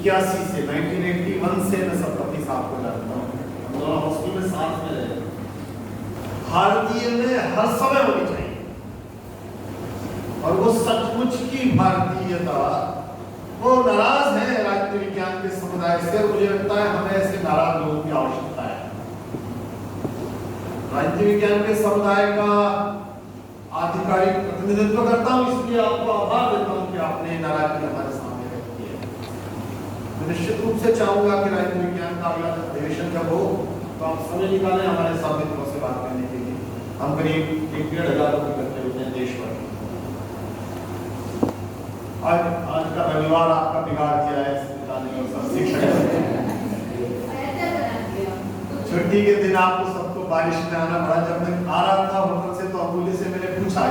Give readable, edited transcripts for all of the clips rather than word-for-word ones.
81 से 1981 से मैं सप्तपति साहब को जानता हूँ, हम दोनों हॉस्टल में साथ में रहे। भारतीय में हर समय होनी चाहिए, और वो सचमुच की भारतीयता, वो नाराज है राजनीति विज्ञान के समुदाय से। मुझे लगता है हमें ऐसे नाराज लोगों की आवश्यकता है। राजनीति विज्ञान के समुदाय का आधिकारिक प्रतिनिधित्व करता हूं, इसलिए आपको आभार देता हूं कि आपने नाराजगी हमारे सामने रखी है। मैं निश्चित रूप से चाहूंगा कि राजनीति विज्ञान का अगला अधिवेशन जब हो तो आप समय निकालें हमारे सब मित्रों से बात करने के लिए। हम करीब 1-1.5 लोग इकट्ठे होते हैं देश भर। आज का रविवार आपका बिगाड़ दिया है छुट्टी के दिन आपको सबको बारिश में आना पड़ा। जब मैं आ रहा था होटल से तो अमूल्य से मैंने पूछा,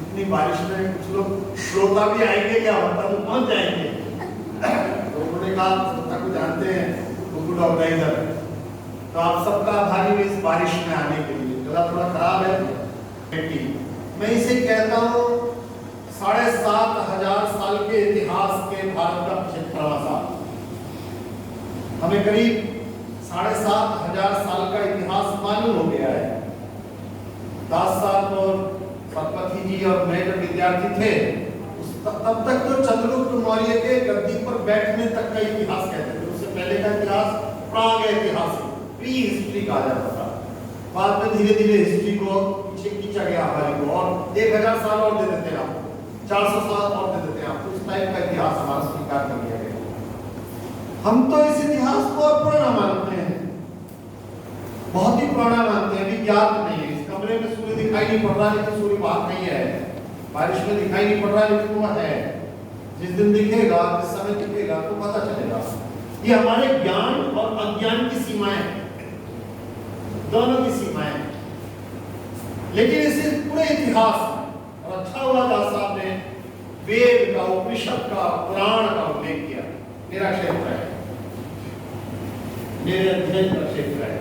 इतनी बारिश में कुछ लोग श्रोता भी आएंगे क्या, होता तो पहुंच जाएंगे। तो उन्होंने कहा श्रोता को जानते हैं, वो गुड ऑर्गेनाइजर, तो आप सबका आभारी हूं इस बारिश में आने के लिए। जगह थोड़ा खराब है। मैं इसे कहता हूँ 7,500 साल के इतिहास के भारत का 75वां साल। हमें करीब 7,500 साल का इतिहास मालूम हो गया है। दास साहब और सतपथी जी और मैं जब विद्यार्थी थे तब तक तो चंद्रगुप्त मौर्य के गद्दी पर बैठने तक का इतिहास कहते थे। उससे पहले का इतिहास प्राग ऐतिहासिक, प्री हिस्ट्री कहा जाता था। बाद में धीरे धीरे हिस्ट्री को पीछे खींचा गया हमारे को, और 1000 साल और दे देते हैं आपको, 400 साल और दे देते हैं आपको। इस टाइप का इतिहास हमारा स्वीकार कर लिया गया। हम तो इस इतिहास को और पुराना मानते हैं, बहुत ही पुराना मानते हैं, अभी ज्ञात नहीं है। इस कमरे में सूर्य दिखाई नहीं पड़ रहा, लेकिन सूर्य बाहर नहीं है। बारिश में दिखाई नहीं पड़ रहा, लेकिन वो है। जिस दिन दिखेगा, जिस समय दिखेगा तो पता चलेगा। ये हमारे ज्ञान और अज्ञान की सीमाएं हैं, दोनों की सीमाएं हैं। लेकिन इसे पूरे इतिहास में, और अच्छा हुआ दास साहब ने वेद का, उपनिषद का, पुराण का उल्लेख किया। मेरा क्षेत्र है, मेरे अध्ययन का क्षेत्र है।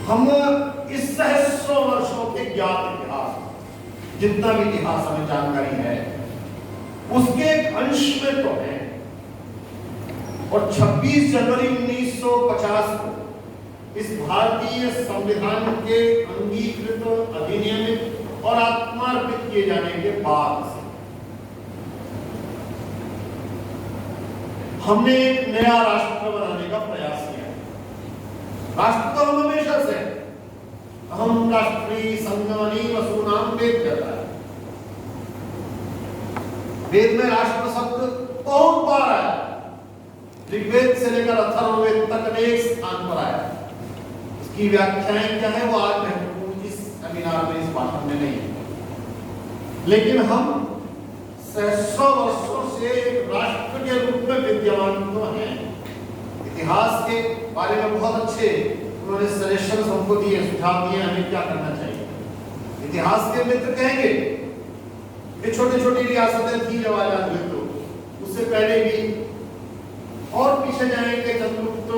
हम इस सहस्रों वर्षों के ज्ञात इतिहास, जितना भी इतिहास हमें जानकारी है, उसके एक अंश में तो है। और 26 जनवरी 1950 को इस भारतीय संविधान के अंगीकृत, अधिनियमित और आत्मार्पित किए जाने के बाद से हमने एक नया राष्ट्र बनाने का प्रयास किया। राष्ट्र तो हम हमेशा से, हम राष्ट्रीय संगमनी वसूनाम वेद कहता है। वेद में राष्ट्र शब्द बहुत बार आया, ऋग्वेद से लेकर अथर्ववेद तक अनेक स्थान पर आया। इसकी व्याख्याएं क्या है वो आज महत्वपूर्ण इस सेमिनार में, इस भाषण में नहीं है। लेकिन हम सहस्रों वर्षों से एक राष्ट्र के रूप में विद्यमान तो हैं। इतिहास के बारे में बहुत अच्छे उन्होंने सजेशंस हमको दिए, सुझाव दिए हमें क्या करना चाहिए। इतिहास के मित्र कहेंगे ये छोटी छोटी रियासतें थी जब आजाद हुए, तो उससे पहले भी और पीछे जाएंगे, चंद्रगुप्त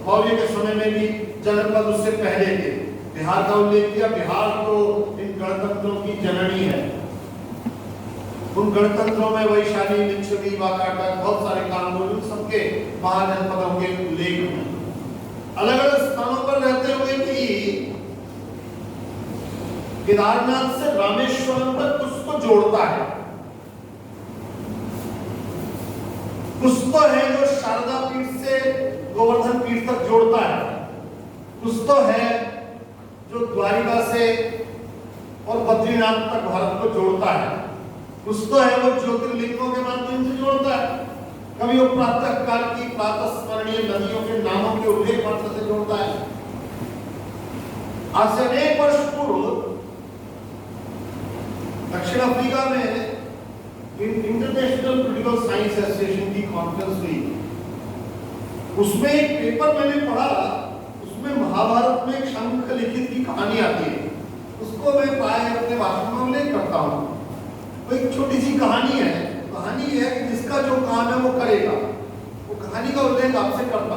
मौर्य के समय में भी जनपद उससे पहले थे। बिहार का उल्लेख किया, बिहार तो इन गणतंत्रों की जननी है। उन गणतंत्रों में वैशाली, लिच्छवी, वाकाटक, बहुत सारे काम मौजूद, सबके महाजनपदों के उल्लेख हैं। अलग अलग स्थानों पर रहते हुए भी केदारनाथ से रामेश्वरम तक कुछ तो जोड़ता है, कुछ तो है जो शारदा पीठ से गोवर्धन पीठ तक जोड़ता है, कुछ तो है जो द्वारिका से और बद्रीनाथ तक भारत को जोड़ता है, कुछ तो है वो ज्योतिर्लिंगों के माध्यम से जोड़ता है। कभी वो प्रातः काल की प्रातः स्मरणीय नदियों के नामों के उल्लेख मात्र से जोड़ता है। आज से अनेक वर्ष पूर्व दक्षिण अफ्रीका में इंटरनेशनल पॉलिटिकल साइंस एसोसिएशन की कॉन्फ्रेंस हुई। उसमें एक पेपर मैंने पढ़ा, उसमें महाभारत में एक शंख लिखित की कहानी आती है। उसको मैं प्राय अपने भाषण में उल्लेख करता हूँ। वो एक छोटी सी कहानी है। कहानी है कि जिसका जो काम है वो करेगा। वो कहानी का उल्लेख आपसे करता।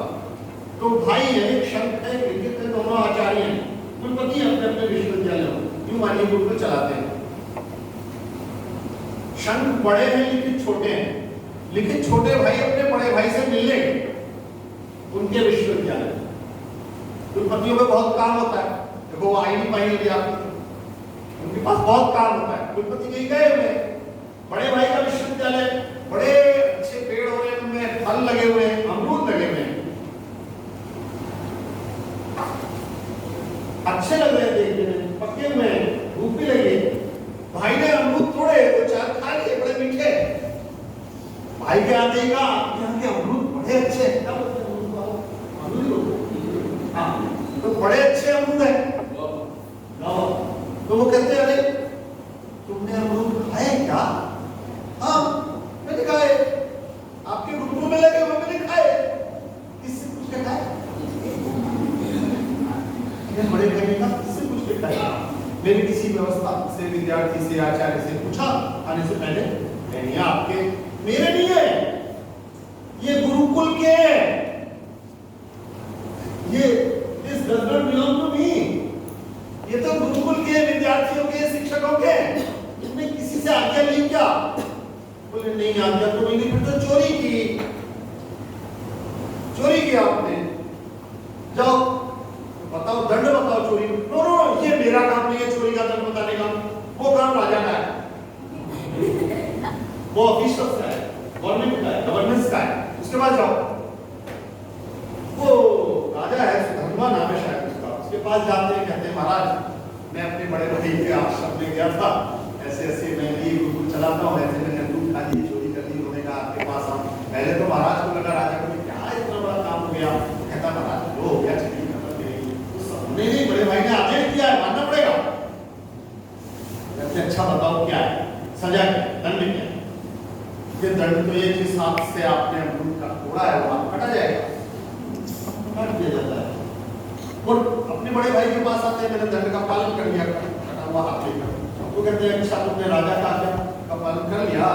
तो भाई है, एक शंख है, लिखित है, दोनों आचार्य हैं, कुलपति अपने अपने विश्वविद्यालय में यूं मानिए रूप में चलाते हैं। शंख बड़े हैं लेकिन छोटे हैं, उनके विश्वविद्यालय। कुलपतियों में बहुत काम होता है, देखो वो आईनी पाई होगी आपकी, उनके पास बहुत काम होता है। कुलपति कहीं गए हुए, बड़े भाई का विश्वविद्यालय, बड़े अच्छे पेड़ हो रहे हैं, उनमें फल लगे हुए हैं, अमरूद लगे हुए हैं, अच्छे लग रहे हैं देखने में, पके हुए हैं, धूप भी लगी है। भाई ने अमरूद तोड़े, वो चार खा लिए, बड़े मीठे। भाई के आते ही कहा यहाँ के अमरूद बड़े अच्छे हैं, क्या बोलते हैं अमरूद को? अमरूद, हाँ, तो बड़े अच्छे अमरूद हैं। तो वो कहते हैं अरे तुमने अमरूद खाए क्या? हाँ मैंने खाए, आपके घुटनों में लगे हुए मैंने खाए। किससे पूछ के खाए? बड़े भाई का किससे पूछ के खाए? मेरे किसी व्यवस्था से, विद्यार्थी से, आचार्य से पूछा आने से पहले। नहीं आपके, मेरे नहीं है, ये गुरुकुल के हैं, ये this does not belong to me, ये तो गुरुकुल के विद्यार्थियों के, शिक्षकों के। तुमने किसी से आज्ञा ली क्या? बोले नहीं आज्ञा तो नहीं, फिर तो चोरी की, चोरी की आपने, जाओ बताओ, दंड बताओ चोरी। नो नो ये मेरा काम नहीं है चोरी का दंड बताने का, वो काम राजा का है, वो ऑफिसर्स का है, गवर्नमेंट का है, गवर्नेंस का है, उसके बाद जाओ। वो राजा है, सुधर्मा नाम है शायद उसका, उसके पास जाते हैं, कहते हैं महाराज मैं अपने बड़े भाई के आश्रम में गया था, ऐसे ऐसे मैं भी गुरुकुल चलाता हूँ, ऐसे मैंने दूध खा ली, चोरी कर ली, उन्होंने कहा आपके पास हम। पहले तो महाराज को लगा राजा को क्या इतना बड़ा काम हो गया, कहता महाराज जो हो गया चलिए, नहीं बड़े भाई ने आदेश दिया है, मानना पड़ेगा। अच्छा बताओ क्या है सजा, क्या दंड क्या है? ये दंड तो ये जिस हाथ से आपने अमरूद का तोड़ा है वो हाथ कटा जाएगा, काट दिया जाता है। और अपने बड़े भाई के पास आते हैं, मैंने दंड का पालन कर लिया, कटा हुआ हाथ लेकर, वो कहते हैं अच्छा तुमने राजा का आज्ञा का पालन कर लिया,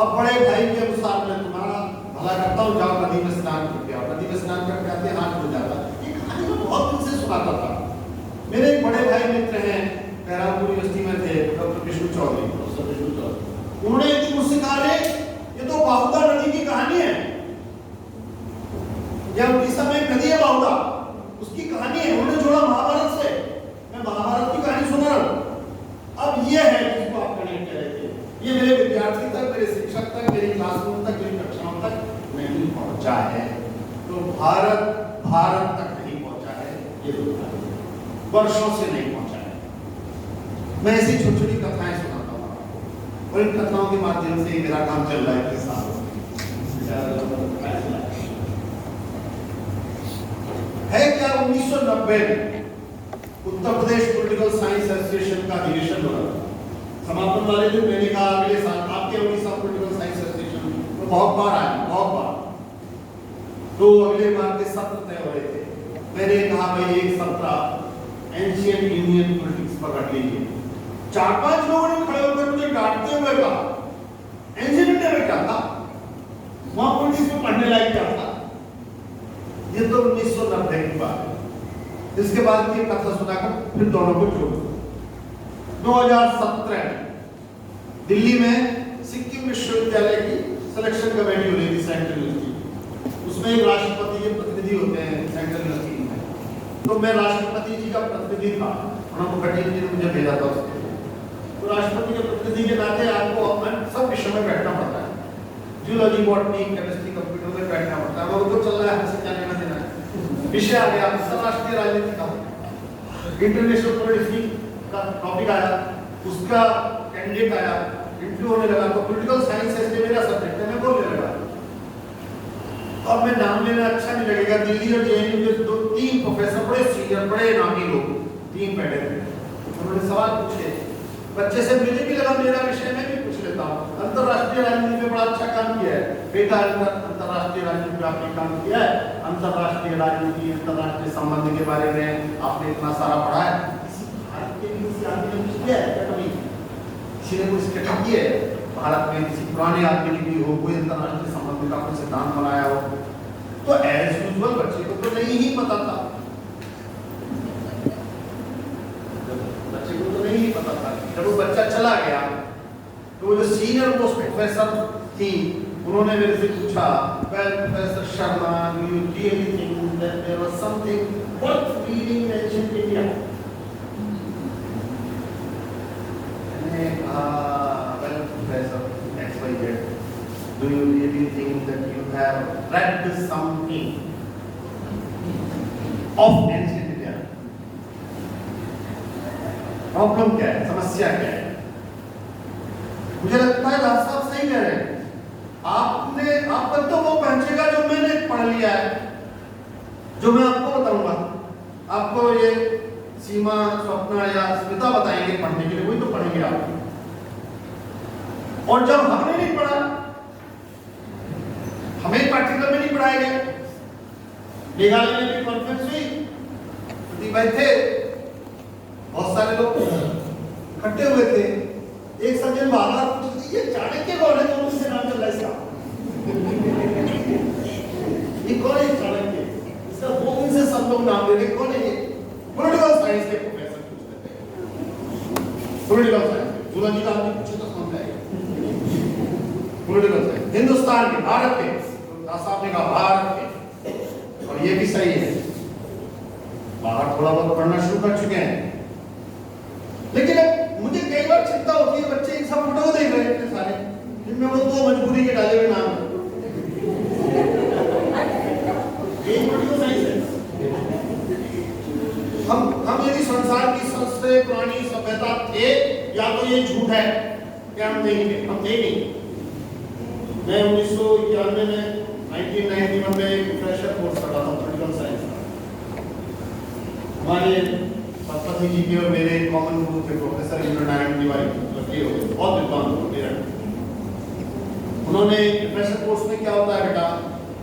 अब बड़े भाई के अनुसार मैं तुम्हारा भला करता हूँ, जाओ नदी में स्नान करके आओ। नदी में स्नान करके आते हैं, हाथ धो जाता है। ये कहानी मैं बहुत दिन से सुनाता था। मेरे एक बड़े भाई मित्र हैं, बहरामपुर यूनिवर्सिटी में थे, डॉक्टर विष्णु चौधरी, प्रोफेसर विष्णु चौधरी। उन्होंने एक दिन मुझसे कहा रे ये तो बाहुदा नदी की कहानी है, यह उड़ीसा में एक नदी है बाहुदा, उसकी कहानी है। उन्होंने जोड़ा महाभारत से, मैं महाभारत की कहानी सुना रहा हूं। अब ये है जिसको आप कनेक्ट कर रहे थे, ये मेरे विद्यार्थी तक, मेरे शिक्षक तक, मेरी क्लासरूम तक, मेरी कक्षाओं तक नहीं पहुंचा है। तो भारत तक नहीं पहुंचा है, ये वर्षों से नहीं पहुंचा है। मैं ऐसी छोटी छोटी कथाएं सुनाता हूँ और इन कथाओं के माध्यम से मेरा काम चल रहा है इतने सालों है। क्या 1990 में Uttar Pradesh political science association का अधिवेशन हुआ, समापन वाले दिन मैंने कहा अगले साल आपके उड़ीसा पॉलिटिकल साइंस एसोसिएशन तो बहुत बार आए, बहुत बार, तो अगले बार के सत्र तय हो रहे थे। मैंने कहा भाई एक सत्र एंशिएंट इंडियन पॉलिटिक्स पकड़ लीजिए। 4-5 लोगों ने खड़े होकर मुझे डांटते हुए कहा एंशिएंट इंडिया में क्या था, वहां पॉलिटिक्स में पढ़ने लायक क्या था? ये तो 1990 की बात है। इसके बाद की कथा सुनाकर फिर दोनों को जोड़ 2017 दिल्ली में सिक्किम विश्वविद्यालय की सिलेक्शन कमेटी हो रही थी सेंट्रल यूनिवर्सिटी, उसमें एक राष्ट्रपति के प्रतिनिधि होते हैं सेंट्रल यूनिवर्सिटी में, तो मैं राष्ट्रपति जी का प्रतिनिधि था, उन्होंने मुखर्जी जी ने मुझे भेजा था उसके लिए। तो राष्ट्रपति के प्रतिनिधि के नाते आपको सब विषयों में बैठना पड़ता है, जूलॉजी, बॉटनी, केमिस्ट्री, कंप्यूटर में बैठना पड़ता है, वो तो चल रहा है, हमसे क्या लेना देना है। विषय आ गया अंतरराष्ट्रीय राजनीति का, इंटरनेशनल पॉलिटिक्स का टॉपिक आया, उसका कैंडिडेट आया, इंटरव्यू होने लगा, तो पॉलिटिकल साइंस है मेरा सब्जेक्ट है, मैं बोलने लगा। अब मैं नाम लेना अच्छा नहीं लगेगा, दिल्ली और जेएनयू के 2-3 प्रोफेसर बड़े सीनियर, बड़े नामी लोग, 3 बैठे थे, उन्होंने सवाल पूछे। बच्चे से मुझे भी लगा मेरा विषय में भी पूछ लेता हूँ, अंतरराष्ट्रीय राजनीति में बड़ा अच्छा काम किया है बेटा, अंतरराष्ट्रीय राजनीति में आपने काम किया है, अंतरराष्ट्रीय राजनीति, अंतरराष्ट्रीय संबंध के बारे में आपने इतना सारा पढ़ा है, किसी भारत के किसी आदमी ने कुछ किया है कभी? किसी ने कुछ स्टडी की है भारत में? किसी पुराने आदमी ने भी हो कोई अंतरराष्ट्रीय संबंध का कोई सिद्धांत बनाया हो? तो एज यूजुअल बच्चे को तो नहीं ही पता था, बच्चे को तो नहीं ही पता था। जब वो बच्चा चला गया तो वो जो सीनियर मोस्ट प्रोफेसर थी उन्होंने मेरे से पूछा, well, Professor Sharma, do you really think that there was something worth reading in ancient India? मैंने कहा, well, Professor XYZ, do you really think that you have read something of ancient India? Problem क्या है, समस्या क्या है? मुझे लगता है राज साहब सही कह रहे हैं। आप पर तो वो पहुंचेगा जो मैंने पढ़ लिया है, जो मैं आपको बताऊंगा। आपको ये सीमा, स्वप्ना या स्मिता बताएंगे पढ़ने के लिए, वही तो पढ़ेंगे आप। और जब हमने नहीं पढ़ा, हमें पाठ्यक्रम में नहीं पढ़ाया गया। मेघालय में भी कॉन्फ्रेंस हुई, बैठे बहुत सारे लोग इकट्ठे हुए थे। एक सज्जन बार-बार पूछते, ये चाणक्य कौन है? तो उससे नाम चल रहा है इसका। ये कौन है चाणक्य? इसका वो से सब लोग नाम दे रहे, कौन है ये? पॉलिटिकल साइंस के प्रोफेसर पूछते थे। पॉलिटिकल साइंस, जूलॉजी का आपने पूछे तो समझ आएगा। पॉलिटिकल साइंस, हिंदुस्तान के, भारत के, साहब ने कहा भारत के, और ये भी सही है। बाहर थोड़ा बहुत पढ़ना शुरू कर चुके हैं, लेकिन मुझे कई बार चिंता होती है, बच्चे एक सब फोटो देख रहे हैं इतने सारे, जिनमें वो दो मजबूरी के डाले हुए नाम है। ये पॉलिटिकल साइंस है। हम यदि संसार की सबसे पुरानी सभ्यता थे, या तो ये झूठ है कि हम नहीं थे, हम थे नहीं। मैं 1991 में 1991 में एक फ्रेशर कोर्स कर रहा था पॉलिटिकल साइंस का। हमारे पति जी के और मेरे कॉमन गुरु थे प्रोफेसर इंद्रनारायण तिवारी, बहुत विद्वान मेरा। उन्होंने फ्रेशर कोर्स में क्या होता है बेटा,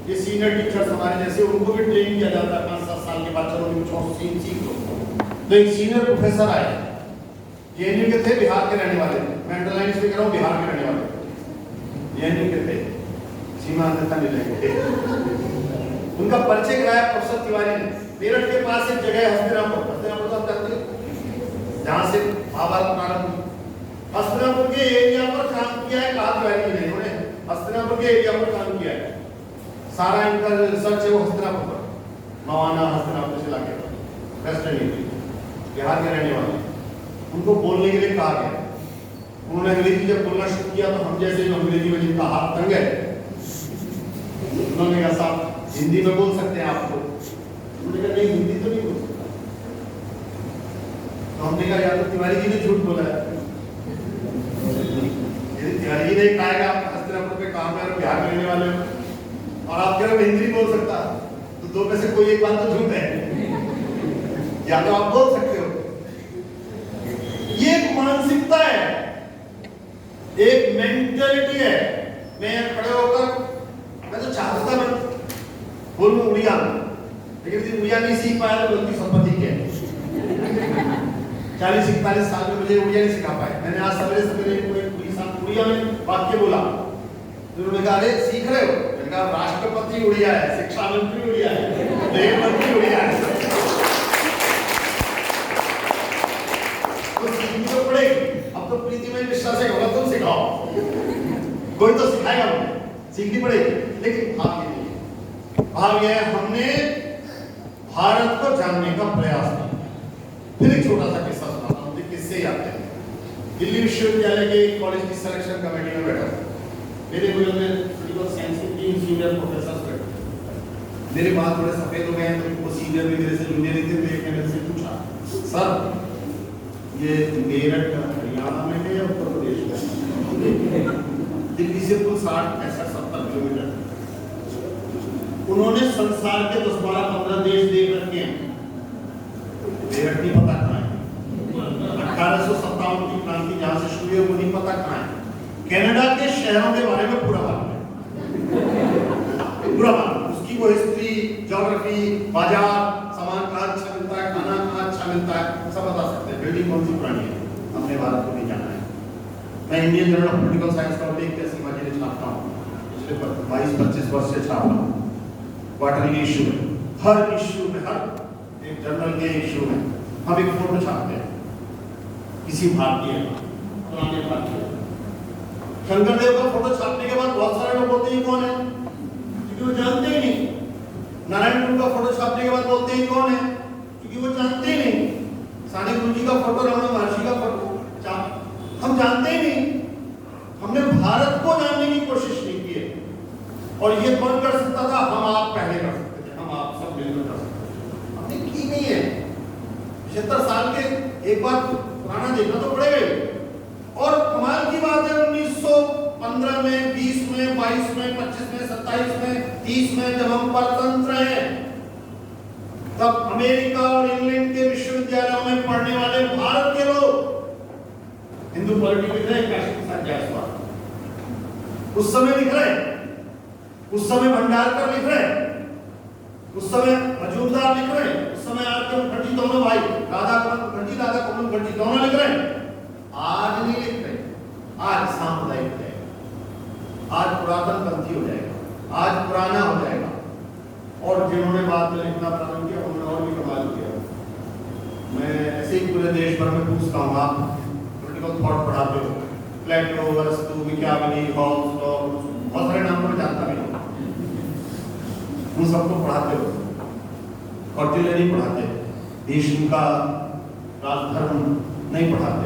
ये सीनियर टीचर्स हमारे जैसे, उनको भी ट्रेनिंग किया जाता है 5-7 साल के बाद, चलो कुछ और सीख लो। तो एक सीनियर प्रोफेसर आए, जेएनयू के थे, बिहार के रहने वाले थे। मैं अंडरलाइन इसलिए कर रहा हूँ, बिहार के रहने वाले, जेएनयू के थे, सीमा अन्यथा मिलेंगे। उनका परिचय कराया प्रोफेसर तिवारी ने। मेरठ के पास एक जगह है हस्तिनापुर, हस्तिनापुर तो आप जानते हैं, जहाँ से महाभारत प्रारंभ हुई। हस्तिनापुर के एरिया पर काम किया है, कहा तिवारी ने, उन्होंने हस्तिनापुर के एरिया पर काम किया है। सारा इनका रिसर्च है वो हस्तिनापुर पर, मवाना हस्तिनापुर से लाके वेस्टर्न इंडिया, बिहार के रहने वाले। उनको बोलने के लिए कहा गया, उन्होंने अंग्रेजी जब बोलना शुरू किया तो हम जैसे जो अंग्रेजी में जिनका हाथ तंग है, उन्होंने कहा साहब हिंदी में बोल सकते हैं आप लोग। उन्होंने कहा नहीं, हिंदी तो नहीं बोल सकता। तो हमने कहा या तो तिवारी जी ने झूठ बोला है, यदि तिवारी जी ने कहा आप हस्तिनापुर पे काम कर बिहार में रहने वाले हो और आप कह रहे हो हिंदी नहीं बोल सकता, तो दो में से कोई एक बात तो झूठ है, या तो आप बोल सकते हो। ये एक मानसिकता है, एक मेंटालिटी है। मैं खड़े होकर, मैं तो चाहता था मैं बोलूं उड़िया, लेकिन उड़िया नहीं सीख पाया तो गलती संपत्ति की है। 40-41 साल में मुझे उड़िया नहीं सिखा पाए। मैंने आज सवेरे कोई उड़िया में वाक्य बोला, तो उन्होंने कहा अरे सीख रहे हो? मैंने कहा राष्ट्रपति उड़िया है, शिक्षा मंत्री उड़िया है, रेल मंत्री उड़िया है, तो सीखनी तो पड़ेगी। अब तो प्रीति में मिश्रा से होगा, तुम सिखाओ, कोई तो सिखाएगा, मुझे सीखनी पड़ेगी। लेकिन भाव ये नहीं है, भाव यह है हमने भारत को जानने का प्रयास किया। फिर एक छोटा सा किस्सा सुनाता हूँ, मुझे किससे याद है। दिल्ली विश्वविद्यालय के कॉलेज की सिलेक्शन कमेटी में बैठा था, मेरे बगल में पॉलिटिकल साइंस के 3 सीनियर प्रोफेसर बैठे। मेरे बाल थोड़े सफेद हो गए हैं, तो वो सीनियर भी मेरे से जूनियर ही थे। तो एक ने मेरे से पूछा, सर ये मेरठ हरियाणा में है या उत्तर प्रदेश में? दिल्ली से कुल 60-65-70 किलोमीटर। उन्होंने संसार के 10-12-15 देश देख रखे हैं, मेरठ नहीं पता कहाँ है। 1857 की क्रांति जहाँ से शुरू हुई वो नहीं पता कहाँ है। कनाडा के शहरों के बारे में पूरा मालूम है, पूरा मालूम, उसकी वो हिस्ट्री, ज्योग्राफी, बाजार, सामान कहाँ अच्छा मिलता है, खाना कहाँ अच्छा मिलता है, सब बता सकते हैं। बिल्डिंग कौन सी पुरानी है, हमने भारत को नहीं जाना है। मैं Indian journal of political science का उल्लेख कैसी मजे ने छापता हूँ, पिछले 22-25 वर्ष से छाप रहा हूँ। क्वार्टरली इशू में, हर इशू में, हर एक जर्नल के इशू में हम एक फोटो छापते हैं किसी भारतीय, पुराने भारतीय। शंकरदेव का फोटो छापने के बाद बहुत सारे लोग बोलते हैं और ये कौन कर सकता था? हम आप पहले कर सकते थे, हम आप सब मिलकर कर सकते थे। हमने की नहीं है। 75 साल के एक बार पुराना देखना तो पड़ेगा ही। और कमाल की बात है 1915 में, 20 में, 22 में, 25 में, 27 में, 30 में जब हम परतंत्र हैं, तब अमेरिका और इंग्लैंड के विश्वविद्यालयों में पढ़ने वाले भारत के लोग हिंदू पॉलिटी लिख रहे हैं, उस समय लिख रहे हैं, उस समय भंडारकर लिख रहे हैं, उस समय मजूमदार लिख रहे हैं, उस समय आरके मुखर्जी दोनों भाई दादा मुखर्जी दोनों लिख रहे हैं। आज नहीं लिख रहे, आज सामुदायिक है, आज पुरातन पंथी हो जाएगा, आज पुराना हो जाएगा। और जिन्होंने बाद में लिखना प्रारंभ किया उन्होंने और भी कमाल किया। मैं ऐसे ही पूरे देश भर में पूछता हूँ, आप पॉलिटिकल थॉट पढ़ाते हो, प्लेटो, अरिस्टो, मैकियावेली, हॉब्स, लॉक, बहुत सारे नाम मैं जानता भी हूँ, उन सबको पढ़ाते हो। कौटिल्य नहीं पढ़ाते, भीष्म का राजधर्म नहीं पढ़ाते।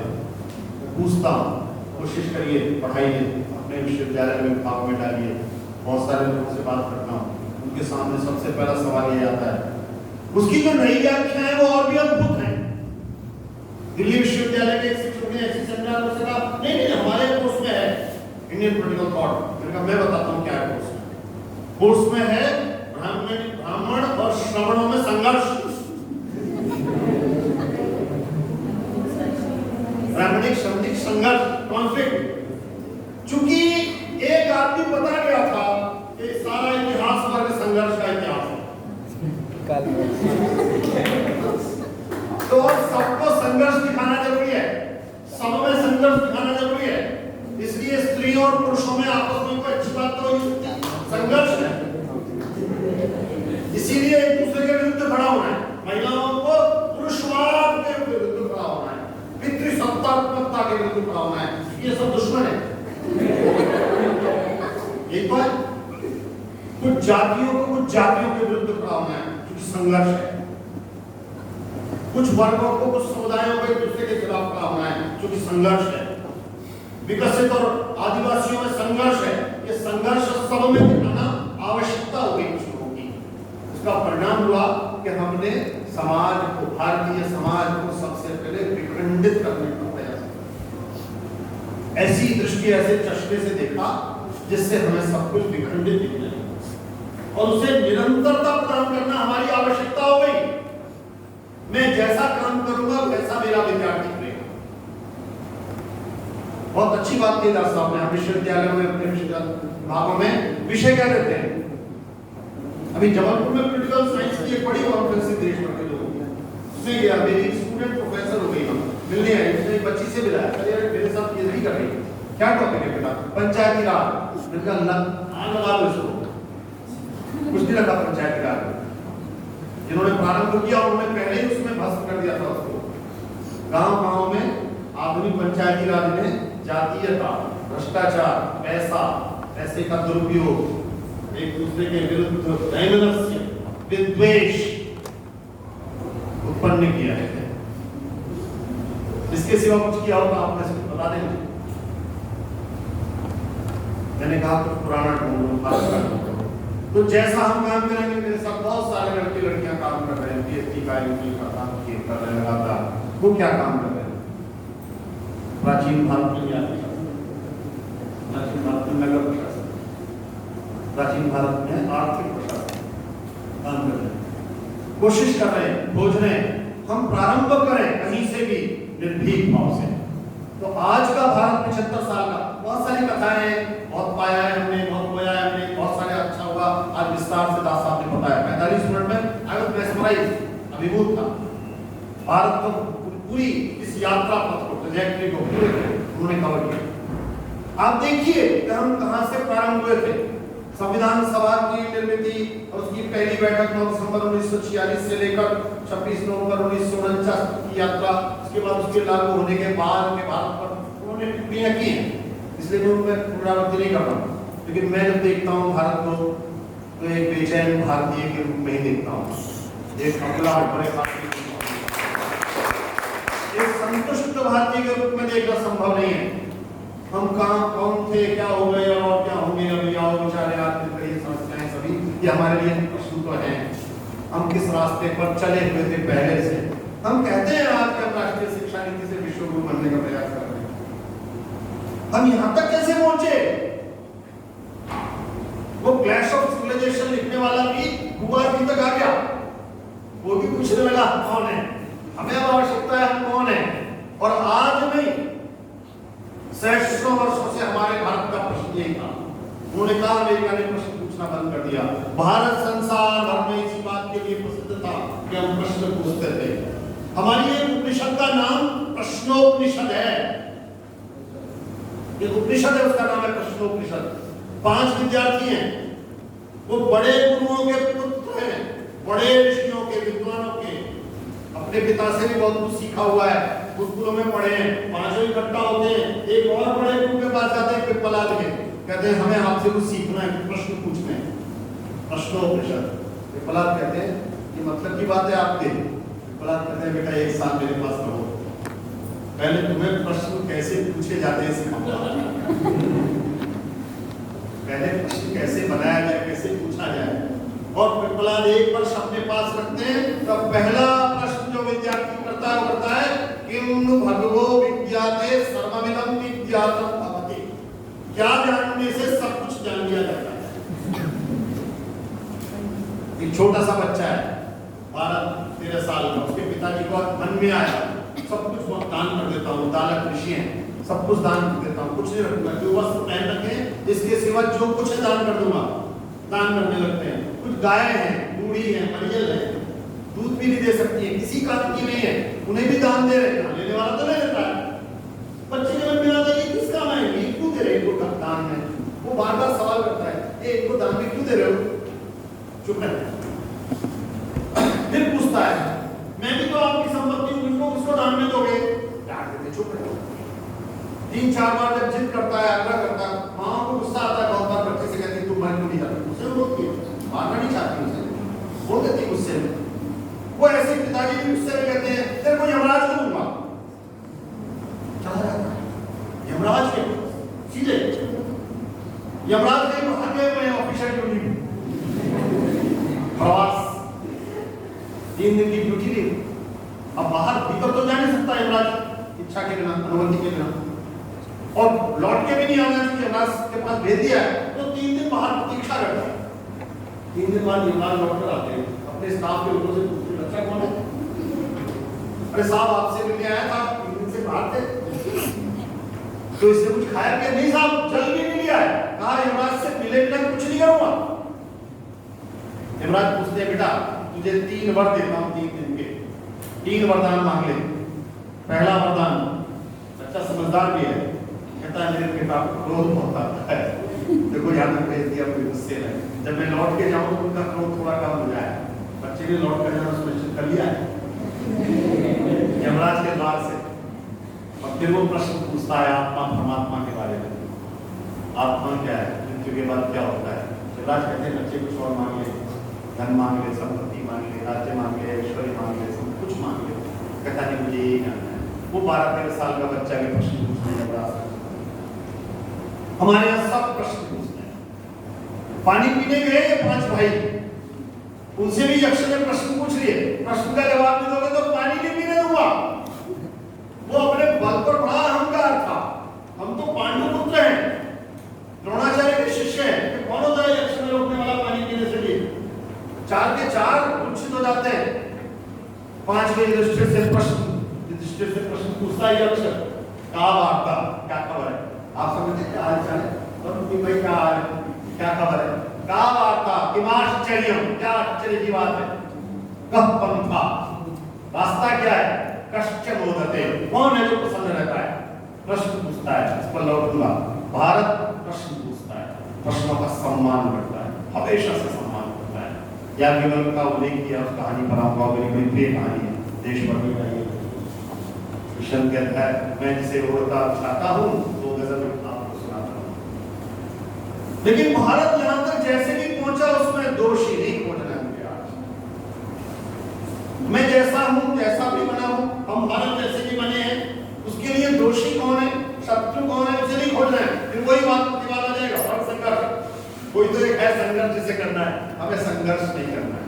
पूछता हूँ, कोशिश करिए, पढ़ाइए, अपने विश्वविद्यालय में भाग में डालिए। बहुत सारे लोगों से बात करता हूँ, उनके सामने सबसे पहला सवाल ये आता है, उसकी जो नई व्याख्या है वो और भी अद्भुत है। दिल्ली विश्वविद्यालय के एक शिक्षक ने ऐसे सेमिनार में कहा, नहीं हमारे कोर्स में है इंडियन पॉलिटिकल थॉट। मैंने कहा मैं बताता हूँ क्या है कोर्स में। कोर्स में है ब्राह्मण और श्रवणों में संघर्ष, ब्राह्मणिक श्रवणिक संघर्ष, कॉन्फ्लिक्ट। चूंकि एक आदमी बता गया था कि सारा इतिहास वर्ग संघर्ष का इतिहास है, तो सबको संघर्ष दिखाना जरूरी है, सब में संघर्ष दिखाना जरूरी है। इसलिए स्त्रियों और पुरुषों में आपस में कोई अच्छी बात तो संघर्ष है, इसीलिए एक दूसरे के विरुद्ध खड़ा होना है। महिलाओं को पुरुषवाद के विरुद्ध खड़ा होना है, पितृसत्तात्मकता के विरुद्ध खड़ा होना है, ये सब दुश्मन है। एक बार कुछ जातियों के विरुद्ध खड़ा होना है क्योंकि संघर्ष है, कुछ वर्गों को, कुछ समुदायों को एक दूसरे के खिलाफ खड़ा होना है क्योंकि संघर्ष है। विकसित और आदिवासियों में संघर्ष है, ये संघर्ष सब में दिखाना आवश्यकता हो गई कुछ लोगों की। इसका परिणाम हुआ कि हमने समाज को, भारतीय समाज को सबसे पहले विखंडित करने का प्रयास किया। ऐसी दृष्टि, ऐसे चश्मे से देखा जिससे हमें सब कुछ विखंडित दिखने लगा और उसे निरंतरता प्रदान करना हमारी आवश्यकता हो गई। मैं जैसा काम करूंगा वैसा मेरा विद्यार्थी करेगा। बहुत अच्छी बात की दास साहब ने, हम विश्वविद्यालय में अपने विभागों में विषय क्या देते हैं। अभी जबलपुर में पॉलिटिकल साइंस की एक बड़ी कॉन्फ्रेंस देश भर के लोगों की, उसमें गया, मेरी स्टूडेंट प्रोफेसर हो गई, मिलने आई, उसने एक बच्ची से मिला, अरे मेरे साथ पीएचडी कर रही है, क्या टॉपिक है बेटा? पंचायती राज। मैंने कहा लगा लो इसको, कुछ नहीं लगा पंचायती राज। जिन्होंने प्रारंभ किया उन्होंने पहले ही उसमें भस्म कर दिया था उसको। गांव-गांव में आधुनिक पंचायती राज ने जातीयता, भ्रष्टाचार, पैसे का दुरुपयोग, एक दूसरे के विरुद्ध वैमनस्य, विद्वेष उत्पन्न किया है। इसके सिवा कुछ किया होगा आप में से बता देंगे? मैंने कहा तो पुराना ढूंढो, तो जैसा हम काम करेंगे मेरे साथ बहुत सारे लड़के लड़कियां काम कर रहे हैं, पीएचडी का एमपी का काम कर रहे हैं लगातार। वो क्या काम कर रहे हैं? प्राचीन भारत में प्राचीन भारत में नगर प्रशासन, प्राचीन भारत में आर्थिक प्रशासन काम कर रहे हैं, कोशिश कर रहे हैं, खोज रहे हैं। हम प्रारंभ करें कहीं से भी निर्भीक भाव से। तो आज का भारत 75 साल का, बहुत सारी कथाएं, बहुत पाया है हमने, बहुत बोया है हमने, बहुत सारे अच्छा हुआ। आज विस्तार से दास साहब ने बताया, 45 मिनट में आई वाज मेस्मराइज्ड, अभिभूत था। भारत को पूरी इस यात्रा पथ को, ट्रैजेक्टरी को पूरे उन्होंने कवर किया। आप देखिए कि हम कहां से प्रारंभ हुए थे। संविधान सभा की निर्मित और उसकी पहली बैठक 9 दिसंबर 1946 से लेकर 26 नवंबर 1949 की यात्रा, उसके बाद उसके लागू होने के बाद में भारत पर उन्होंने टिप्पणियां की हैं, इसलिए मैं उनमें पुनरावृत्ति नहीं कर रहा हूं। लेकिन मैं जब देखता हूं भारत को तो एक बेचैन भारतीय के रूप में ही देखता हूं, एक अकेला बड़े भारतीय, एक संतुष्ट भारतीय के रूप में देखना संभव नहीं है। हम कहां कौन थे, क्या हो गए और क्या होंगे, अभी आओ बेचारे आते ये हमारे लिए प्रश्न तो है, हम किस रास्ते पर चले हुए थे पहले से। हम कहते हैं आज के हम राष्ट्रीय शिक्षा नीति से विश्व गुरु बनने का प्रयास कर रहे हैं, हम यहां तक कैसे पहुंचे? वो क्लैश ऑफ सिविलाइजेशन लिखने वाला भी हुआ अभी तक आ गया, वो भी पूछने लगा कौन है, हमें अब आवश्यकता है हम कौन है। और आज नहीं, सैकड़ों वर्षों से हमारे भारत का प्रश्न यही था। उन्होंने कहा अमेरिका ने प्रश्न पूछना बंद कर दिया। भारत संसार भर में इसी बात के लिए प्रसिद्ध था कि हम प्रश्न पूछते थे। हमारी एक उपनिषद का नाम प्रश्नोपनिषद है, एक उपनिषद है, उसका नाम है प्रश्नोपनिषद। 5 विद्यार्थी हैं, वो बड़े गुरुओं के पुत्र हैं, बड़े ऋषियों के, विद्वानों के, अपने पिता से भी बहुत कुछ सीखा हुआ है, गुरुकुलों में पढ़े हैं। 5 इकट्ठा होते हैं, एक और बड़े गुरु के पास जाते हैं पिप्पलाद के, कहते हैं हमें आपसे कुछ सीखना है, प्रश्न पूछने हैं, प्रश्नोपनिषद। पिप्पलाद कहते हैं ये मतलब की बात है आपके? पिप्पलाद कहते हैं बेटा 1 साल मेरे पास रहो, पहले तुम्हें प्रश्न कैसे पूछे जाते हैं सिखाऊंगा, पहले प्रश्न कैसे बनाया जाए, कैसे पूछा जाए। और पिप्पलाद 1 वर्ष अपने पास रखते हैं, तो पहला प्रश्न जो विद्यार्थी करता है वो करता है किम भगवो विद्याते सर्वमिदं विद्यातं भवति, क्या जानने से सब कुछ जान लिया जाता है। एक छोटा सा बच्चा है 12-13 साल का, उसके पिताजी को मन में आया सब कुछ दान कर देता हूँ, दालक ऋषि हैं, सब कुछ दान कर देता हूँ, कुछ नहीं रखूंगा, जो वस्त्र पहन रखे इसके सिवा जो कुछ है दान कर दूंगा। दान करने लगते हैं। कुछ गायें हैं, बूढ़ी हैं, मरियल हैं, दूध भी नहीं दे सकती है, किसी काम की नहीं है, उन्हें भी दान दे रहे हैं, लेने वाला तो ले लेता है। बच्चे के मन में आता है ये किस काम आएंगे, क्यों दे रहे हो दान में? वो बार बार सवाल करता है एक को दान में क्यों दे रहे हो? चुप रहे। फिर पूछता है मैं भी तो आपकी संपत्ति हूं, इसको किसको दान में दोगे? डांट देते, चुप रहे। 3-4 बार जब जिद करता है, आग्रह करता है, माँ को गुस्सा आता है, बहुत बार बच्चे से कहती है तुम मन क्यों नहीं जाती, उसे रोकती है, मारना नहीं चाहती उसे, बोल देती गुस्से में। वो ऐसे पिताजी भी गुस्से में कहते हैं तेरे को यमराज को दूंगा, चला जाता है यमराज के सीधे। यमराज के भागे में ऑफिसर ड्यूटी प्रवास 3 दिन की ड्यूटी ली, अब बाहर भीतर तो जा नहीं सकता यमराज इच्छा के बिना, अनुमति के बिना, और लौट के भी नहीं आना चाहिए, यमराज के पास भेज दिया है तो 3 दिन बाहर प्रतीक्षा करता है। 3 दिन बाद यमराज लौट कर आते हैं, अपने स्टाफ के लोगों से पूछते हैं बच्चा कौन है? अरे साहब आपसे मिलने आया था, 3 दिन से बाहर थे, तो इसने कुछ खाया क्या? नहीं साहब, जल भी नहीं लिया है। कहा यमराज से मिले बिना कुछ नहीं करूंगा। यमराज पूछते हैं बेटा तुझे 3 वर देता हूं 3 दिन के, 3 वरदान मांग ले। पहला वरदान, बच्चा समझदार भी है, कहता है मेरे पिता को क्रोध बहुत आता है, देखो यहाँ तक भेज दिया, मुझे गुस्से में, जब मैं लौट के जाऊं तो उनका क्रोध थोड़ा कम हो जाए। बच्चे ने लौट कर जाना सुनिश्चित कर लिया है यमराज के द्वार से। और फिर वो प्रश्न पूछता है आत्मा परमात्मा के बारे में, आत्मा क्या है, मृत्यु के बाद क्या होता है? यमराज कहते हैं बच्चे कुछ और मांग ले, धन मांग ले, संपत्ति मांग ले, राज्य मांग ले, ऐश्वर्य मांग ले, सब कुछ मांग ले। कहता नहीं मुझे यही जानना है। वो 12-13 साल का बच्चा भी प्रश्न पूछने लगा। हमारे यहाँ सब प्रश्न पूछते हैं। पानी पीने गए ये 5 भाई, उनसे भी यक्ष ने प्रश्न पूछ लिए, प्रश्न का जवाब नहीं दोगे तो पानी नहीं पीने दूंगा। वो अपने बल पर बड़ा अहंकार था, हम तो पांडु पुत्र हैं, द्रोणाचार्य के शिष्य हैं, कौन होता है यक्ष में रोकने वाला पानी पीने से लिए? 4 के 4 मूर्छित हो जाते हैं। 5 के युधिष्ठिर से प्रश्न पूछता है यक्ष, क्या वार्ता, क्या खबर है? आप समझते क्या हाल चाल है? तो भाई क्या हाल है, क्या खबर है? क्या वार्ता, किमाश्चर्यम, क्या आश्चर्य की बात है? कह पंथा, रास्ता क्या है? कश्च मोदते, कौन है जो प्रसन्न रहता है? प्रश्न पूछता है, इस पर लौटूंगा। भारत प्रश्न पूछता है, प्रश्नों का सम्मान करता है, हमेशा से सम्मान करता है। या केवल का उल्लेख किया उस कहानी पर आपका मेरी बड़ी प्रिय कहानी है, देश भर में आई है। कृष्ण कहता है मैं जिसे उड़ता चाहता हूँ वो गजल आपको सुनाता हूँ। लेकिन भारत यहाँ तक जैसे भी पहुंचा उसमें दोषी नहीं पहुंचना मुझे आज। मैं जैसा हूँ, जैसा भी बना हूँ, हम भारत जैसे भी बने हैं, उसके लिए दोषी कौन है, शत्रु कौन है, उसे नहीं खोजना है। फिर वही बात प्रतिवाद आ जाएगा, और संघर्ष, कोई तो एक है संघर्ष संघर्ष जिसे करना है, हमें संघर्ष नहीं करना है।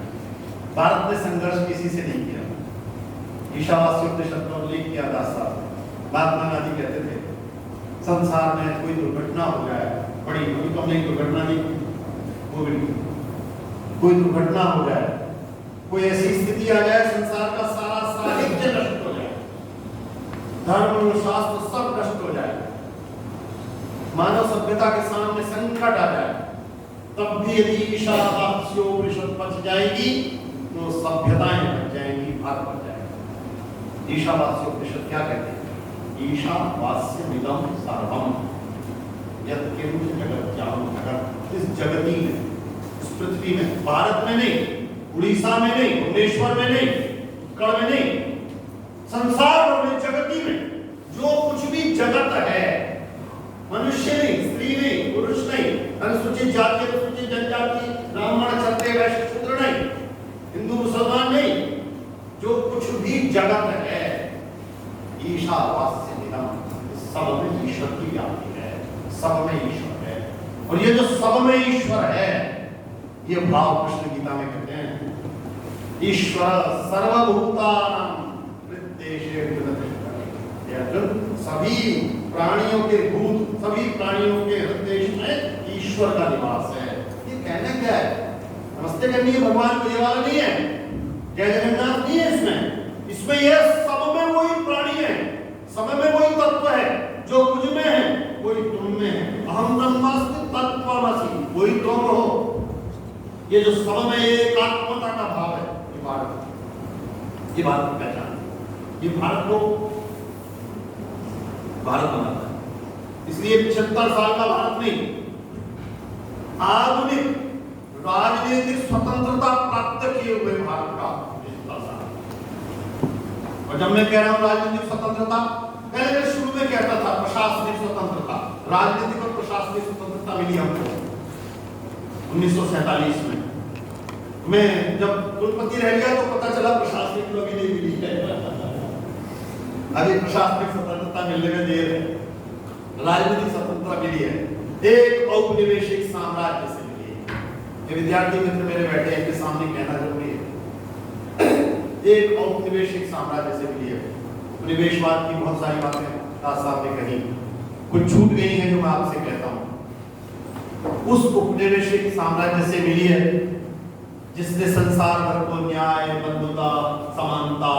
भारत ने संघर्ष किसी से नहीं किया। ईशावास्य उपनिषद में उल्लेख किया दास साहब, महात्मा गांधी कहते थे संसार में कोई दुर्घटना हो जाए, बड़ी कोई तो हमने दुर्घटना नहीं, कोई दुर्घटना हो जाए, कोई ऐसी स्थिति आ जाए संसार का सारा साहित्य नष्ट हो जाए, धर्म शास्त्र सब नष्ट हो जाए, मानव सभ्यता के सामने संकट आ जाए, तब भी यदि ईशावास्योपनिषद बच जाएगी तो सभ्यताएं बच जाएंगी, भारत बच जाएगा। ईशावास्योपनिषद क्या कहते हैं? ईशावास्यमिदं सर्वम् यत्किंच जगत्यां जगत्। इस जगती में, इस पृथ्वी में, भारत में नहीं, उड़ीसा में नहीं, भुवनेश्वर में नहीं, उत्कल में नहीं, संसार भर में, जगती में जो कुछ भी जगत है, मनुष्य नहीं, स्त्री नहीं, पुरुष नहीं, अनुसूचित जाति, अनुसूचित जनजाति, ब्राह्मण, क्षत्रिय, वैश्य, शूद्र नहीं, हिंदू मुसलमान नहीं, जो कुछ भी जगत है ईशावास्यमिदं, सब में ईश्वर की व्याप्ति है, सब में ईश्वर है। और ये जो सब में ईश्वर है, ये भाव कृष्ण गीता में कहते हैं ईश्वर सर्वभूतानां हृद्देशे विद्यते। अर्जुन, सभी प्राणियों के भूत, सभी प्राणियों के हृदय में ईश्वर का निवास है। ये कहना क्या है? नमस्ते करनी है भगवान को, ये वाला नहीं है, जय जगन्नाथ नहीं है इसमें। इसमें यह सब में वही प्राणी है, सब में वही तत्व है, जो मुझ में है वही तुम में है। अहम ब्रह्मास्मि तत्त्वमसि, वही तुम हो। ये जो सब में एकात्मता का भाव है, ये भारत, ये भारत की पहचान, ये भारत को भारत बनाता है। इसलिए 75 साल का भारत नहीं, आधुनिक राजनीतिक स्वतंत्रता प्राप्त किए हुए भारत का 75 साल। और जब मैं कह रहा हूं राजनीतिक स्वतंत्रता, पहले मैं शुरू में कहता था प्रशासनिक स्वतंत्रता, राजनीतिक और प्रशासनिक स्वतंत्रता मिली हमको 1947 में। मैं जब कुलपति रह गया तो पता चला प्रशासनिक तो अभी नहीं मिली है, अभी प्रशासनिक स्वतंत्रता मिलने में देर है, राजनीतिक स्वतंत्रता मिली है, एक औपनिवेशिक साम्राज्य से मिली है। ये विद्यार्थी मित्र मेरे बैठे हैं, इनके सामने कहना जरूरी है, एक औपनिवेशिक साम्राज्य से मिली है। उपनिवेशवाद की बहुत सारी बातें दास साहब ने कही, कुछ छूट गई हैं जो मैं आपसे कहता हूं। उस उपनिवेशिक साम्राज्य से मिली है जिसने संसार भर को न्याय, बंधुता, समानता,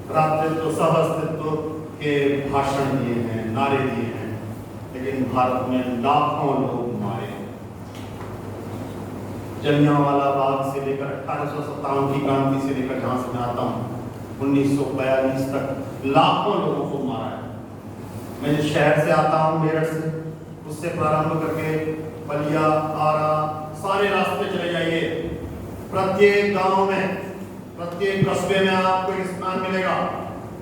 भ्रातृत्व, सहअस्तित्व के भाषण दिए हैं, नारे दिए हैं, लेकिन भारत में लाखों लोग मारे। जलियांवाला बाग से लेकर 1857 की क्रांति से लेकर जहां से मैं आता हूं 1942 तक लाखों लोगों को मारा है। मैं जिस शहर से आता हूं, मेरठ से, उससे प्रारंभ करके बलिया, आरा, सारे रास्ते चले जाइए, प्रत्येक गांव में, प्रत्येक कस्बे में आपको एक स्थान मिलेगा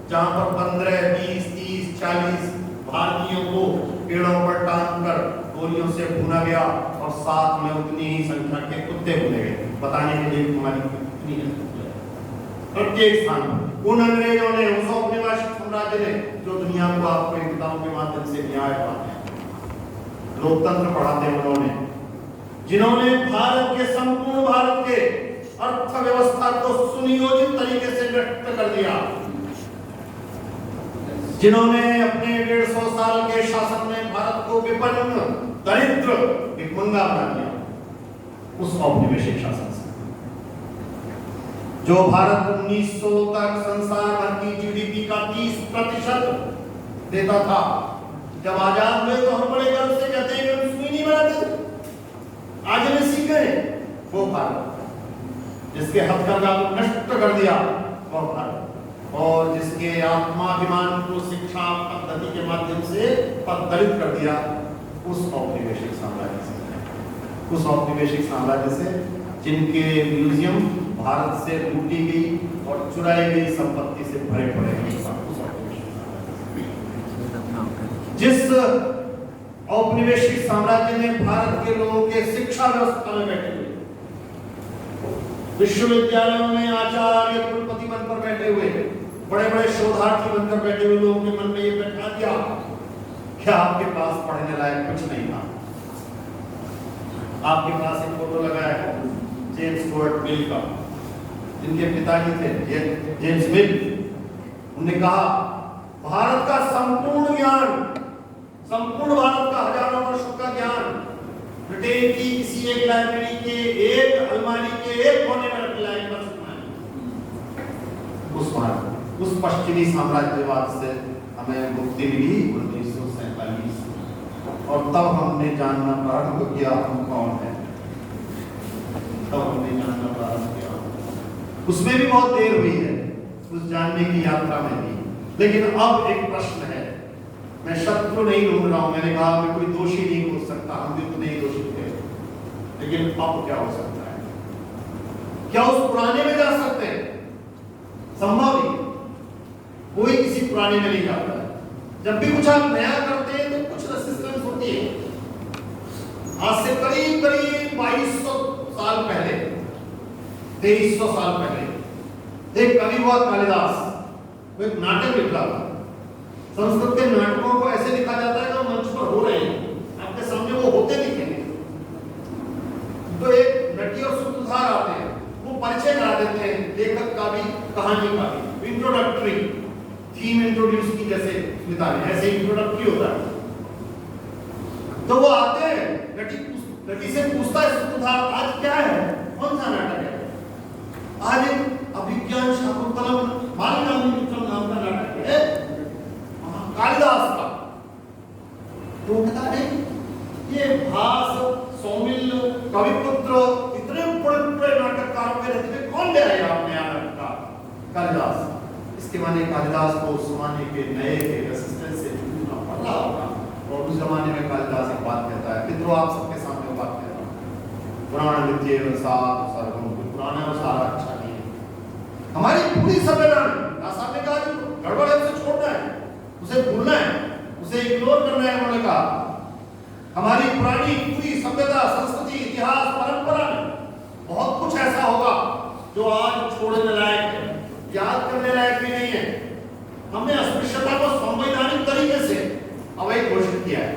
जहां पर 15, 20, 30, 40 भारतीयों को पेड़ों पर टांगकर गोलियों से भूना गया और साथ में उतनी ही संख्या के कुत्ते भुने गए, बताने के लिए हमारी कितनी है। प्रत्येक स्थान उन अंग्रेजों ने, उस औपनिवेशिक साम्राज्य ने जो दुनिया को आपको एकताओं के माध्यम से न्याय पढ़ाते हैं, लोकतंत्र पढ़ाते हैं, उन्होंने जिन्होंने भारत के, संपूर्ण भारत के अर्थव्यवस्था को सुनियोजित तरीके से व्यक्त कर दिया, जिन्होंने अपने 150 साल के शासन में भारत को विपन्न, दरिद्र, भिखमंगा बना दिया, उस औपनिवेशिक शासन से जो भारत 1900 तक संसार भर की जीडीपी का 30% देता था। जब आजाद हुए तो हम बड़े गर्व से कहते हैं कि हम सुई नहीं बनाते थे, आज हमें सीख गए। वो भारत जिसके हथकरघा को नष्ट कर दिया, वो भारत, और जिसके आत्माभिमान को शिक्षा पद्धति के माध्यम से पददलित कर दिया, उस औपनिवेशिक साम्राज्य से, उस औपनिवेशिक साम्राज्य से जिनके म्यूजियम भारत से लूटी गई और चुराई गई संपत्ति से भरे पड़े हैं। जिस औपनिवेशिक साम्राज्य ने भारत के लोगों के शिक्षा व्यवस्था में बैठे हुए, विश्वविद्यालयों में आचार्य, कुलपति बनकर बैठे हुए, बड़े बड़े शोधार्थी बनकर बैठे हुए लोगों के मन में ये बैठा दिया कि आपके पास पढ़ने लायक कुछ नहीं था, आपके पास एक फोटो लगाया है जेम्स स्टुअर्ट मिल का, जिनके पिताजी थे जेम्स मिल। उन्होंने कहा भारत का संपूर्ण ज्ञान, संपूर्ण भारत का हजारों वर्षों का ज्ञान ब्रिटेन की किसी एक लाइब्रेरी के एक अलमारी के एक कोने में रख लाए बस उस पश्चिमी साम्राज्यवाद से हमें मुक्ति मिली 1947, और तब हमने जानना प्रारंभ किया हम कौन है। तब हमने जानना प्रारंभ किया, उसमें भी बहुत देर हुई है उस जानने की यात्रा में भी। लेकिन अब एक प्रश्न है, मैं शत्रु नहीं ढूंढ रहा हूं, मैंने कहा मैं कोई दोषी नहीं हो सकता, हम भी तो नहीं दोषी थे, लेकिन अब क्या हो सकता है? क्या उस पुराने में जा सकते हैं? संभव ही, कोई किसी पुराने में नहीं जाता है। जब भी कुछ आप नया करते हैं तो कुछ रेजिस्टेंस होती है। आज से करीब 2200 साल पहले, 2300 साल पहले एक कवि हुआ कालिदास, वो एक नाटक लिख रहा था। संस्कृत के नाटकों को ऐसे लिखा जाता है जो मंच पर हो रहे हैं, आपके सामने वो होते दिखेंगे। तो एक नटी और सूत्रधार आते हैं, वो परिचय करा देते हैं लेखक का भी, कहानी का भी, इंट्रोडक्टरी थीम इंट्रोड्यूस की, जैसे स्मिता ने ऐसे इंट्रोडक्टरी होता है। तो वो आते हैं, नटी से पूछता है सूत्रधार आज क्या है, कौन सा नाटक है? आज एक अभिज्ञान शाकुंतलम मालिकामित्रम नाम का नाटक है कालिदास का। तो कहता है ये भास, सौमिल, कविपुत्र, इतने बड़े नाटककारों के रचने कौन ले आया आपने नाटक का? कालिदास। इसके माने कालिदास को उस जमाने के नए के रेजिस्टेंस से जूझना पड़ रहा होगा। और उस जमाने में कालिदास एक बात कहता है, मित्रों आप सबके सामने बात कह रहा हूं, पुराण नित्य सात सर्वम, पुराना और सारा अच्छा नहीं है। हमारी पूरी सभ्यता ने साहब ने कहा गड़बड़ है, उसे छोड़ना है, उसे भूलना है, उसे इग्नोर करना है। उन्होंने कहा हमारी पुरानी पूरी सभ्यता, संस्कृति, इतिहास, परंपरा में बहुत कुछ ऐसा होगा जो आज छोड़ने लायक है, याद करने लायक भी नहीं है। हमने अस्पृश्यता को संवैधानिक तरीके से अवैध घोषित किया है।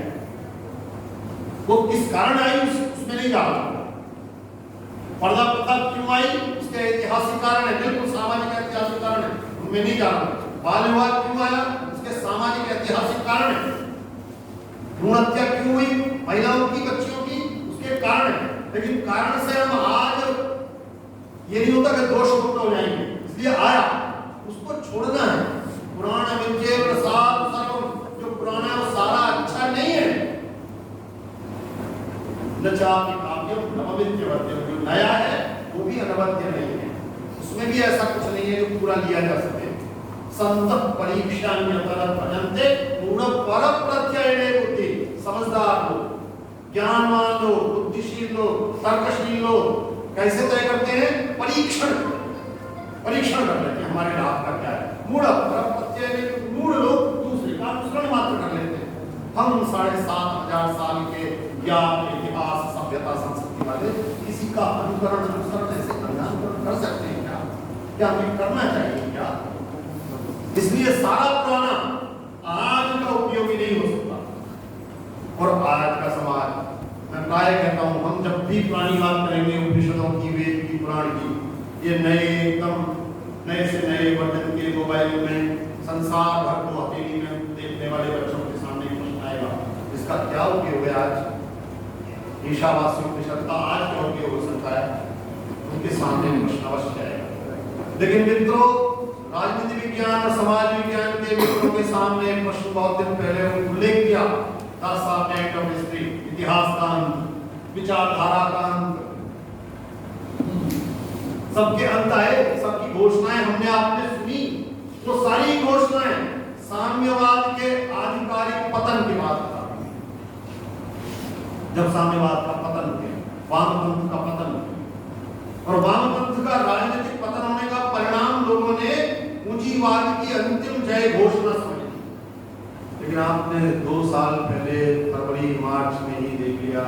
वो किस कारण आई उसमें नहीं जाना। पर्दा प्रथा क्यों आई, उसके ऐतिहासिक कारण है, बिल्कुल सामाजिक ऐतिहासिक कारण है, उनमें नहीं जाना। बाल विवाह क्यों आया, उसके सामाजिक ऐतिहासिक कारण है। भ्रूण हत्या क्यों हुई महिलाओं की, बच्चियों की, उसके कारण है। लेकिन कारण से हम आज ये नहीं होता कि दोष मुक्त हो जाएंगे, इसलिए आया, उसको छोड़ना है। पुराण विद्ये प्रसाद सर्वम, जो पुराना है वो सारा अच्छा नहीं है। नचापि काव्यम नवविद्यवत्यम, जो नया है वो भी अनवद्य नहीं है, उसमें भी ऐसा कुछ नहीं है जो पूरा लिया जा सके। संतत परीक्षान्यतर भजन्ते पूर्ण पर प्रत्ययने बुद्धि। समझदार लोग, ज्ञानवान लोग, बुद्धिशील लोग, तर्कशील लोग कैसे तय करते हैं? परीक्षण कर लेते हैं हमारे लाभ का क्या है। मूढ़ पर प्रत्ययने, मूढ़ लोग दूसरे का अनुसरण मात्र कर लेते हैं। हम 7500 साल के ज्ञान, इतिहास, सभ्यता, संस्कृति वाले किसी का अनुकरण ऐसे कर सकते हैं क्या? क्या हमें करना चाहिए क्या? इसलिए सारा पुराना आज का उपयोगी नहीं हो सकता। और आज का समाज, मैं प्राय कहता हूं, हम जब भी पुरानी बात करेंगे उपनिषदों की, वेद की, पुराण की, ये नए एकदम नए से नए वर्जन के मोबाइल में संसार भर को अकेली में देखने वाले बच्चों के सामने प्रश्न आएगा, इसका क्या उपयोग है? आज ईशावासी उपनिषद का आज क्या उपयोग हो सकता है? उनके सामने प्रश्न अवश्य आएगा। लेकिन मित्रों, राजनीति विज्ञान और समाज विज्ञान के मित्रों के सामने प्रश्न बहुत दिन पहले उल्लेख किया, इतिहास का अंत, विचारधारा का अंत, सबके अंत आए, सबकी घोषणाएं हमने आपने सुनी। वो सारी घोषणाएं साम्यवाद के आधिकारिक पतन के बाद था। जब साम्यवाद का पतन हुआ, वामपंथ का पतन हुआ, और वामपंथ का राजनीतिक पतन होने का परिणाम लोगों ने पूंजीवाद की अंतिम जय घोषणा समझी। लेकिन आपने 2 साल पहले फरवरी मार्च में ही देख लिया,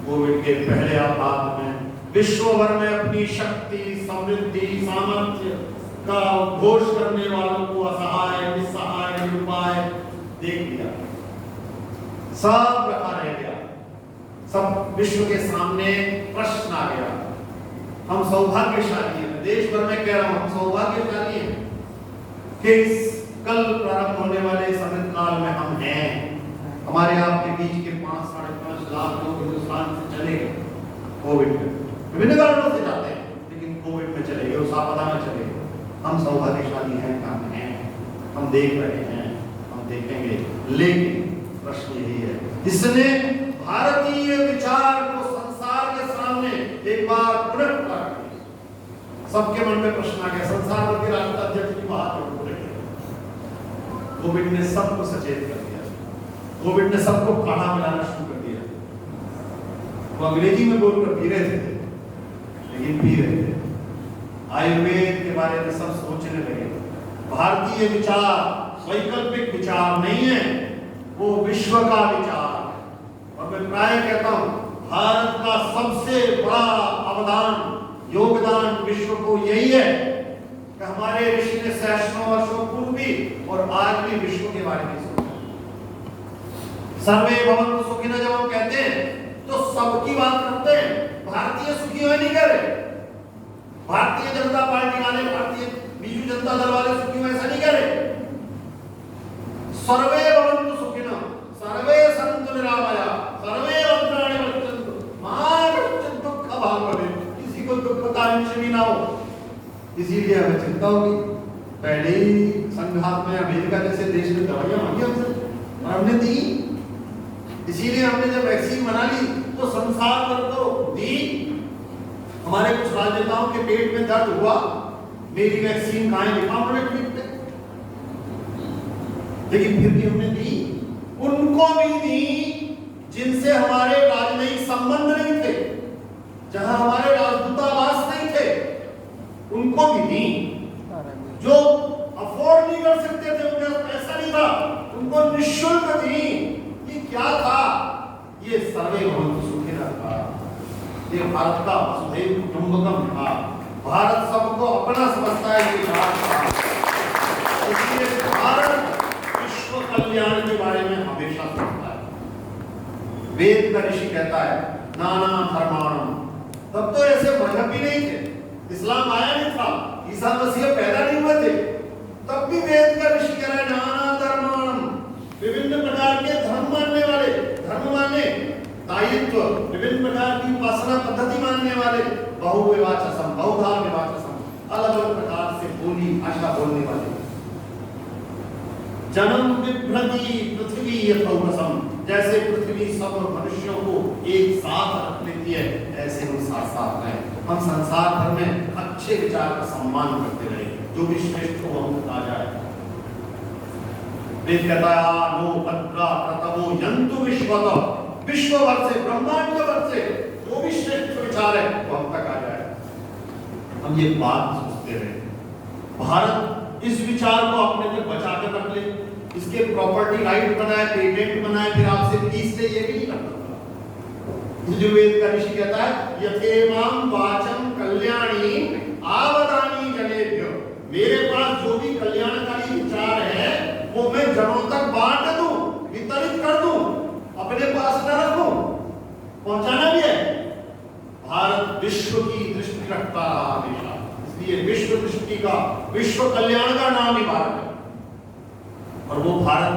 कोविड के पहले आपात में विश्व भर में अपनी शक्ति, समृद्धि, सामर्थ्य का घोष करने वालों को असहाय, निस्सहाय, निरुपाय देख लिया। सब रखा रह गया, सब विश्व के सामने प्रश्न आ गया। हम सौभाग्यशाली हैं, देश भर में कह रहा हूं, हम सौभाग्यशाली हैं कि इस कल प्रारंभ होने वाले इस अमृत काल में हम हैं। हमारे आपके बीच के 5-5.5 लाख लोग हिंदुस्तान से चले गए कोविड में, विभिन्न कारणों से जाते हैं, लेकिन कोविड में चले गए, उस आपदा में चले गए। हम सौभाग्यशाली हैं, हम हैं, हम देख रहे हैं, हम देखेंगे। लेकिन प्रश्न यही है, इसने भारतीय विचार को संसार के सामने एक बार पुनः खड़ा कर दिया। सबके मन में प्रश्न आ गया, संसार भर के राष्ट्राध्यक्ष की बात कोविड ने सबको सचेत कर दिया, कोविड ने सबको काढ़ा मिलाना शुरू कर दिया। वो अंग्रेजी में बोलकर पी रहे थे, लेकिन पी रहे थे। आयुर्वेद के बारे में सब सोचने लगे। भारतीय विचार वैकल्पिक विचार नहीं है, वो विश्व का विचार है। और मैं प्राय कहता हूं, भारत का सबसे बड़ा अवदान, योगदान विश्व को यही है कि हमारे ऋषि ने सैकड़ों वर्षों पूर्व भी और आज भी विश्व के बारे में सोचा। सर्वे भवन्तु सुखिनः जब हम कहते हैं तो सबकी बात करते हैं, भारतीय सुखी हुए नहीं कह रहे। भारतीय जनता पार्टी वाले, भारतीय बीजू जनता दल वाले सुखी हुए ऐसा नहीं कह रहे। सर्वे भवन्तु सुखिनः, सर्वे सन्तु निरामयाः, सर्वे भद्राणि पश्यन्तु मा कश्चित् दुःखभाग्, किसी को दुख का अंश भी ना हो। इसीलिए हमें चिंता होगी। पहले ही संघात में अमेरिका जैसे देश में दवाइयां मांगी हमसे और हमने दी। इसीलिए हमने जब वैक्सीन बना ली तो संसार भर को दी। हमारे कुछ राजनेताओं के पेट में दर्द हुआ, मेरी वैक्सीन कहाँ है लिखा उन्होंने ट्वीट पे, लेकिन फिर भी हमने दी। उनको भी दी जिनसे हमारे राजनयिक संबंध नहीं थे, जहां हमारे राजदूतावास नहीं थे, उनको भी दी। जो अफोर्ड नहीं कर सकते थे, उनके पास पैसा नहीं था, उनको निःशुल्क दी। ये क्या था? ये सर्वे भवन्तु सुखिनः था। ये भारत का वसुधैव कुटुंबकम था। भारत सबको अपना समझता है, ये बात था। इसलिए भारत विश्व कल्याण के बारे में हमेशा सोचता है। वेद का ऋषि कहता है नाना धर्माणम, तब तो ऐसे मजहब भी नहीं थे, इस्लाम आया नहीं था, ईसा मसीह पैदा नहीं हुए थे, तब भी वेद का ऋषि कह रहा है नाना धर्माणम, विभिन्न प्रकार के धर्म मानने वाले, धर्म माने दायित्व, विभिन्न प्रकार की उपासना पद्धति मानने वाले, बहुविवाचसम, बहुधा विवाचसम, अलग अलग प्रकार से बोली भाषा बोलने वाले। जन्म विभ्रति पृथ्वी यथौरसम, जैसे पृथ्वी सब मनुष्यों को एक साथ रख लेती है, ऐसे हम साथ साथ हैं। हम संसार भर में अच्छे विचार का सम्मान करते रहे, जो भी श्रेष्ठ हो हम बता जाए। वेद कहता है नो भद्रा क्रतवो यन्तु विश्वतः, विश्व भर से, ब्रह्मांड भर से जो भी श्रेष्ठ विचार है वो हम तक आ जाए। हम ये बात सोचते रहे। भारत इस विचार को अपने तक बचा कर रख ले, इसके प्रॉपर्टी राइट बनाए, पेटेंट बनाए, फिर आपसे प्लीज से ये भी नहीं करता। यजुर्वेद का ऋषि कहता है यथेमां वाचम कल्याणी आवदानी जनेभ्यो, मेरे पास जो भी कल्याणकारी विचार है वो मैं जनों तक बांट दूं, वितरित कर दूं, अपने पास न रखूं, पहुंचाना भी है। भारत विश्व की दृष्टि रखता रहा हमेशा, इसलिए विश्व दृष्टि का, विश्व कल्याण का नाम ही भारत है। और वो भारत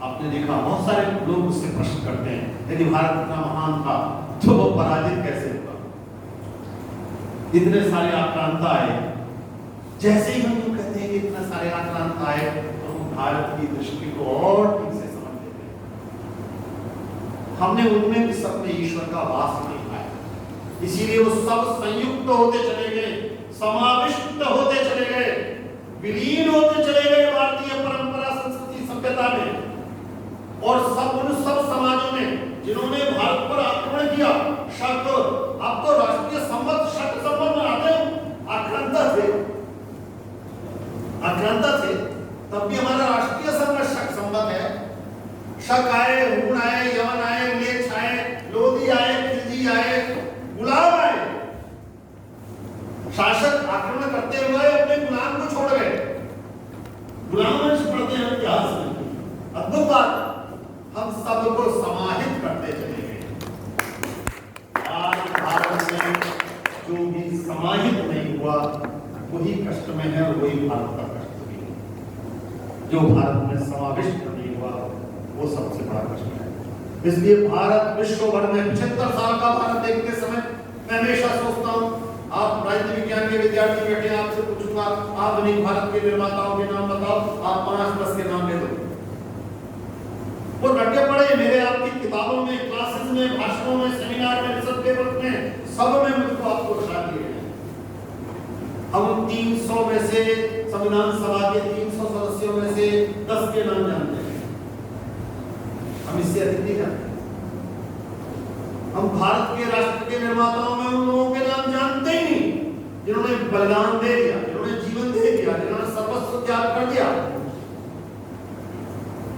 आपने देखा, बहुत सारे लोग उससे प्रश्न करते हैं यदि भारत इतना महान था तो वो पराजित कैसे हुआ? इतने सारे आक्रांता आए, जैसे ही हम लोग कहते हैं कि इतने सारे आक्रांता आए तो हम भारत की दृष्टि को और ठीक से समझ लेते हैं। हमने उनमें भी सब में ईश्वर का वास नहीं पाया, इसीलिए वो सब संयुक्त होते चले गए, समाविष्ट होते चले गए, विलीन होते चले गए भारतीय परंपरा, संस्कृति, सभ्यता में। और सब उन सब समाजों में जिन्होंने भारत पर आक्रमण किया, शक, अब तो राष्ट्रीय संबंध शक संबंध में आते आक्रांता थे, तब भी हमारा राष्ट्रीय संबंध शक संबंध है। शक आए, हुण आए, यवन आए, म्लेच्छ आए, लोधी आए, खिलजी आए, गुलाम आए, शासक आक्रमण करते हुए अपने गुलाम को छोड़ गए। गुलाम वंश पढ़ते हैं इतिहास में, अद्भुत बात, हम सबको समाहित करते चले गए। जो भी समाहित नहीं हुआ वही कष्ट में है, और वही भारत का कष्ट भी है। जो भारत में समाविष्ट नहीं हुआ वो सबसे बड़ा कष्ट है। इसलिए भारत विश्व भर में 75 साल का भारत देखते समय मैं हमेशा सोचता हूँ, आप राजनीति विज्ञान के विद्यार्थी बैठे, आपसे पूछूंगा आधुनिक भारत के निर्माताओं के नाम बताओ, आप 5-10 के नाम ले दो। वो रटे पड़े मेरे आपकी किताबों में, क्लासेस में, भाषणों में, सेमिनार में, रिसर्च पेपर में, सब में मुझको आपको उठा दिए हैं। हम 300 में से संविधान सभा के 300 सदस्यों में से 10 के नाम जानते हैं, हम इससे अधिक नहीं जानते। हम भारत के राष्ट्र के निर्माताओं में उन लोगों के नाम जानते ही नहीं जिन्होंने बलिदान दे दिया, जिन्होंने जीवन दे दिया, जिन्होंने सर्वस्व त्याग कर दिया।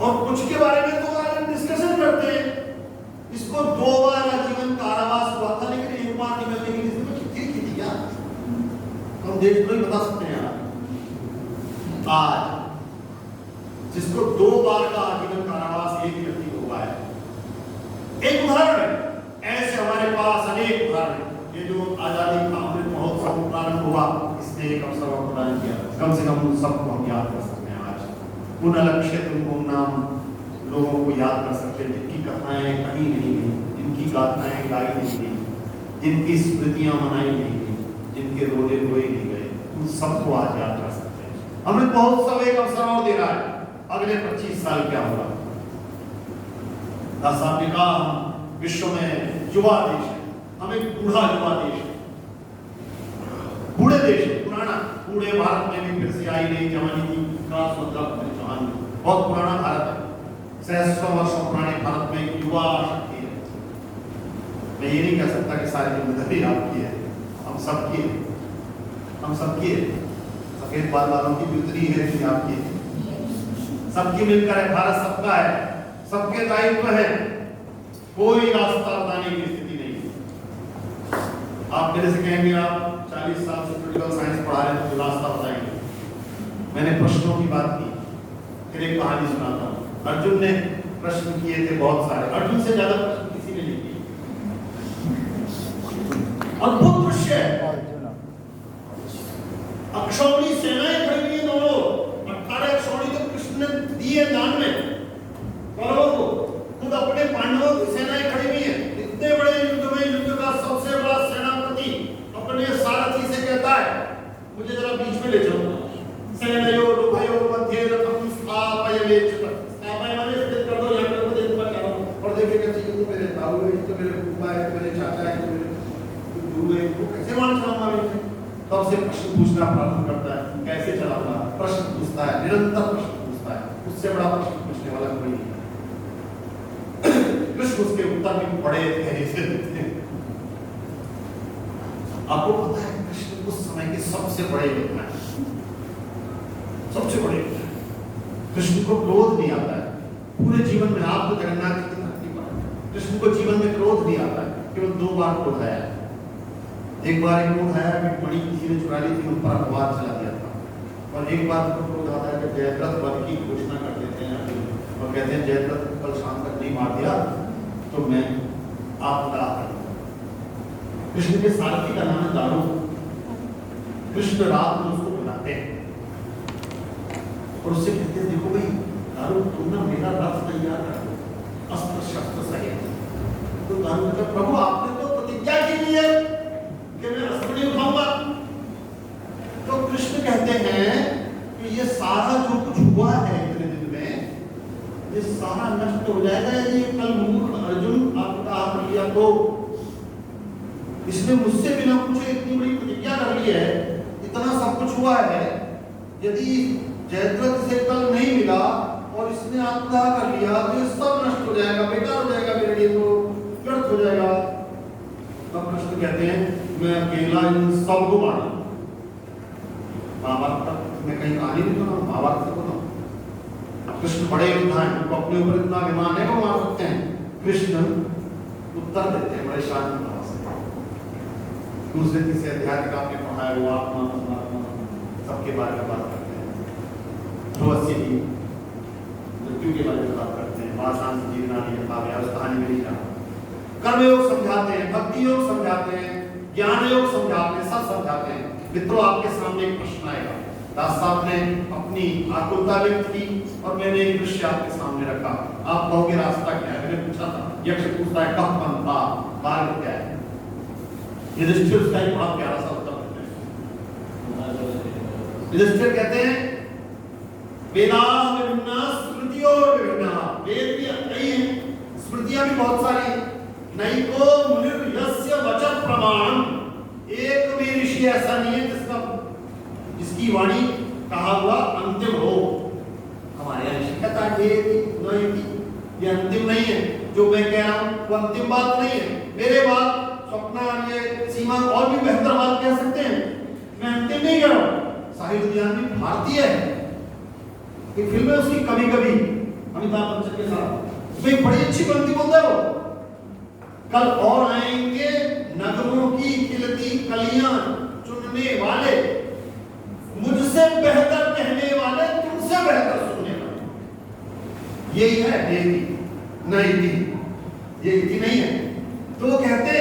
और कुछ के बारे में तो डिस्कशन करते हैं, इसको 2 बार आजीवन कारावास हुआ था, लेकिन एक बार निकलने की जिसमें कितनी की थी यार, हम देश को ही बता सकते हैं यार। आज जिसको 2 बार का आजीवन कारावास एक व्यक्ति को हुआ है, एक उदाहरण है। ऐसे हमारे पास अनेक उदाहरण हैं। ये जो आजादी का अमृत महोत्सव प्रारंभ हुआ, इसने एक अवसर प्रदान किया, कम से कम उन सबको हम याद कर सकते हैं। आज उन अलक्षित नाम लोगों को याद कर सकते हैं जिनकी कथाएं कहीं नहीं गई, जिनकी गाथाएं गाई नहीं गई, जिनकी स्मृतियां मनाई नहीं गई, जिनके रोजे रोए नहीं गए, उन सबको आज याद कर सकते हैं। अमृत महोत्सव एक अवसर और दे रहा है, अगले 25 साल क्या होगा। दास साहब ने कहा विश्व में युवा देश है, हम एक बूढ़ा युवा देश है, बूढ़े देश है, पुराना। बूढ़े भारत में भी फिर से आई नहीं जवानी की विकास मतलब जवानी, बहुत पुराना भारत है। सहस्रों वर्षों पुराने भारत में एक युवा शक्ति है। मैं ये नहीं कह सकता कि सारी जिम्मेदारी आपकी है, हम सबकी है, हम सबकी है। सफेद बाल वालों की भी उतनी है कि आपकी है, सबकी मिलकर है। भारत सबका है, सबके दायित्व है, कोई रास्ता बताने की स्थिति नहीं। आप मेरे से कहेंगे आप 40 साल से पॉलिटिकल साइंस पढ़ा रहे हैं तो रास्ता बताएंगे। मैंने प्रश्नों की बात की, फिर एक कहानी सुनाता हूँ। अर्जुन ने प्रश्न किए थे बहुत सारे, अर्जुन से ज्यादा प्रश्न किसी ने नहीं किए। अद्भुत दृश्य है, अक्षौणी सेनाएं खड़ी हुई दोनों, 18 अक्षौणी तो कृष्ण ने दिए दान में कौरवों को, खुद अपने पांडवों की सेनाएं खड़ी हुई है। इतने बड़े युद्ध में युद्ध का सबसे बड़ा सेनापति अपने सारथी से कहता है मुझे जरा बीच में ले चलो। सेनयोर उभयोर मध्ये रथम स्थापयेत्, स्थापय माने स्थित कर दो, यहाँ पर देखो क्या हो। और देखिए कैसे ये तो मेरे ताऊ है, ये तो मेरे फूफा है, मेरे चाचा है, मेरे गुरु है, वो कैसे मान चलाऊंगा मैं। तब से प्रश्न पूछना प्रारंभ करता है, कैसे चलाऊंगा, प्रश्न पूछता है, निरंतर प्रश्न पूछता है। उससे बड़ा प्रश्न पूछने वाला कोई नहीं। कृष्ण उसके उत्तर भी बड़े गहरे से देते हैं। आपको पता है कृष्ण उस समय के सबसे बड़े योद्धा हैं, सबसे बड़े योद्धा। कृष्ण को क्रोध नहीं आता है पूरे जीवन में। आप तो जगन्नाथ जी की धरती पर, कृष्ण को जीवन में क्रोध नहीं आता है, केवल 2 बार क्रोध आया। एक बार एक क्रोध आया कि मणि किसी ने चुरा ली थी, उन पर अपवाद चला दिया था। और एक बार क्रोध आता है कि जयद्रथ वध की घोषणा कर देते हैं और कहते हैं जयद्रथ को कल शाम तक नहीं मार दिया तो मैं आपका कृष्ण के सारथी का नाम है दारू। कृष्ण रात में उसको बुलाते हैं और उससे कहते हैं देखो भाई दारू, तुम ना मेरा रथ तैयार कर दो, अस्त्र शस्त्र सहित। तो दारू कहता प्रभु आपने तो प्रतिज्ञा की है कि मैं अस्त्र नहीं उठाऊंगा। तो कृष्ण कहते हैं कि ये सारा जो कुछ हुआ है इतने दिन में, ये सारा नष्ट हो जाएगा यदि कल मूर्ख अर्जुन आपका आप लिया तो। इसने मुझसे बिना पूछे इतनी बड़ी प्रतिज्ञा कर ली है, इतना सब कुछ हुआ है, यदि जयद्रथ से कल नहीं मिला और इसने आत्मदाह कर लिया तो ये सब नष्ट हो जाएगा, बेकार हो जाएगा, मेरे लिए तो व्यर्थ हो जाएगा। तब कृष्ण कहते हैं मैं अकेला इन सबको मारूं। महाभारत में कहीं कहानी नहीं सुना, महाभारत से बोला। कृष्ण बड़े योद्धा हैं, उनको अपने ऊपर इतना अभिमान है वो मार सकते हैं। कृष्ण उत्तर देते हैं बड़े शांत भाव से। दूसरे तीसरे अध्याय का आपने पढ़ा है, वो आत्मा परमात्मा सबके बारे में बात करते हैं। ध्रुवस्य की मृत्यु के बारे में बात करते हैं, वासना से जीवना नहीं था, उस कहानी में नहीं था। कर्मयोग समझाते हैं, भक्ति योग समझाते हैं, ज्ञान योग समझाते मित्रों, आपके सामने एक प्रश्न आएगा। दास साहब ने अपनी आकुलता व्यक्त की और मैंने एक दृश्य आपके सामने रखा। आप कहोगे रास्ता क्या है? मैंने पूछा था, यक्ष पूछता है कब पंथा, मार्ग क्या है? युधिष्ठिर उसका एक बड़ा प्यारा सा उत्तर देते हैं। युधिष्ठिर कहते हैं वेदा विभिन्ना स्मृतियों विभिन्ना, वेद भी कई हैं, स्मृतियां भी बहुत सारी। नैको मुनिर् यस्य वचः प्रमाणम्, एक भी ऋषि ऐसा नहीं है जिसकी वाणी कहा हुआ अंतिम हो। हमारे यहाँ ऋषि कहता है ये अंतिम नहीं है, जो मैं कह रहा हूँ वो अंतिम बात नहीं है। मेरे बात स्वप्न ये सीमा और भी बेहतर बात कह सकते हैं, मैं अंतिम नहीं कह रहा हूँ। साहित्य ज्ञान भी भारतीय है। ये फिल्में उसकी कभी कभी अमिताभ बच्चन के साथ उसमें बड़ी अच्छी पंक्ति बोलता है वो, कल और आएंगे नगरों की खिलती कलियां चुनने वाले, मुझसे बेहतर कहने वाले, तुमसे बेहतर सुनने वाले। यही है देवी नैति, ये इति नहीं है। तो वो कहते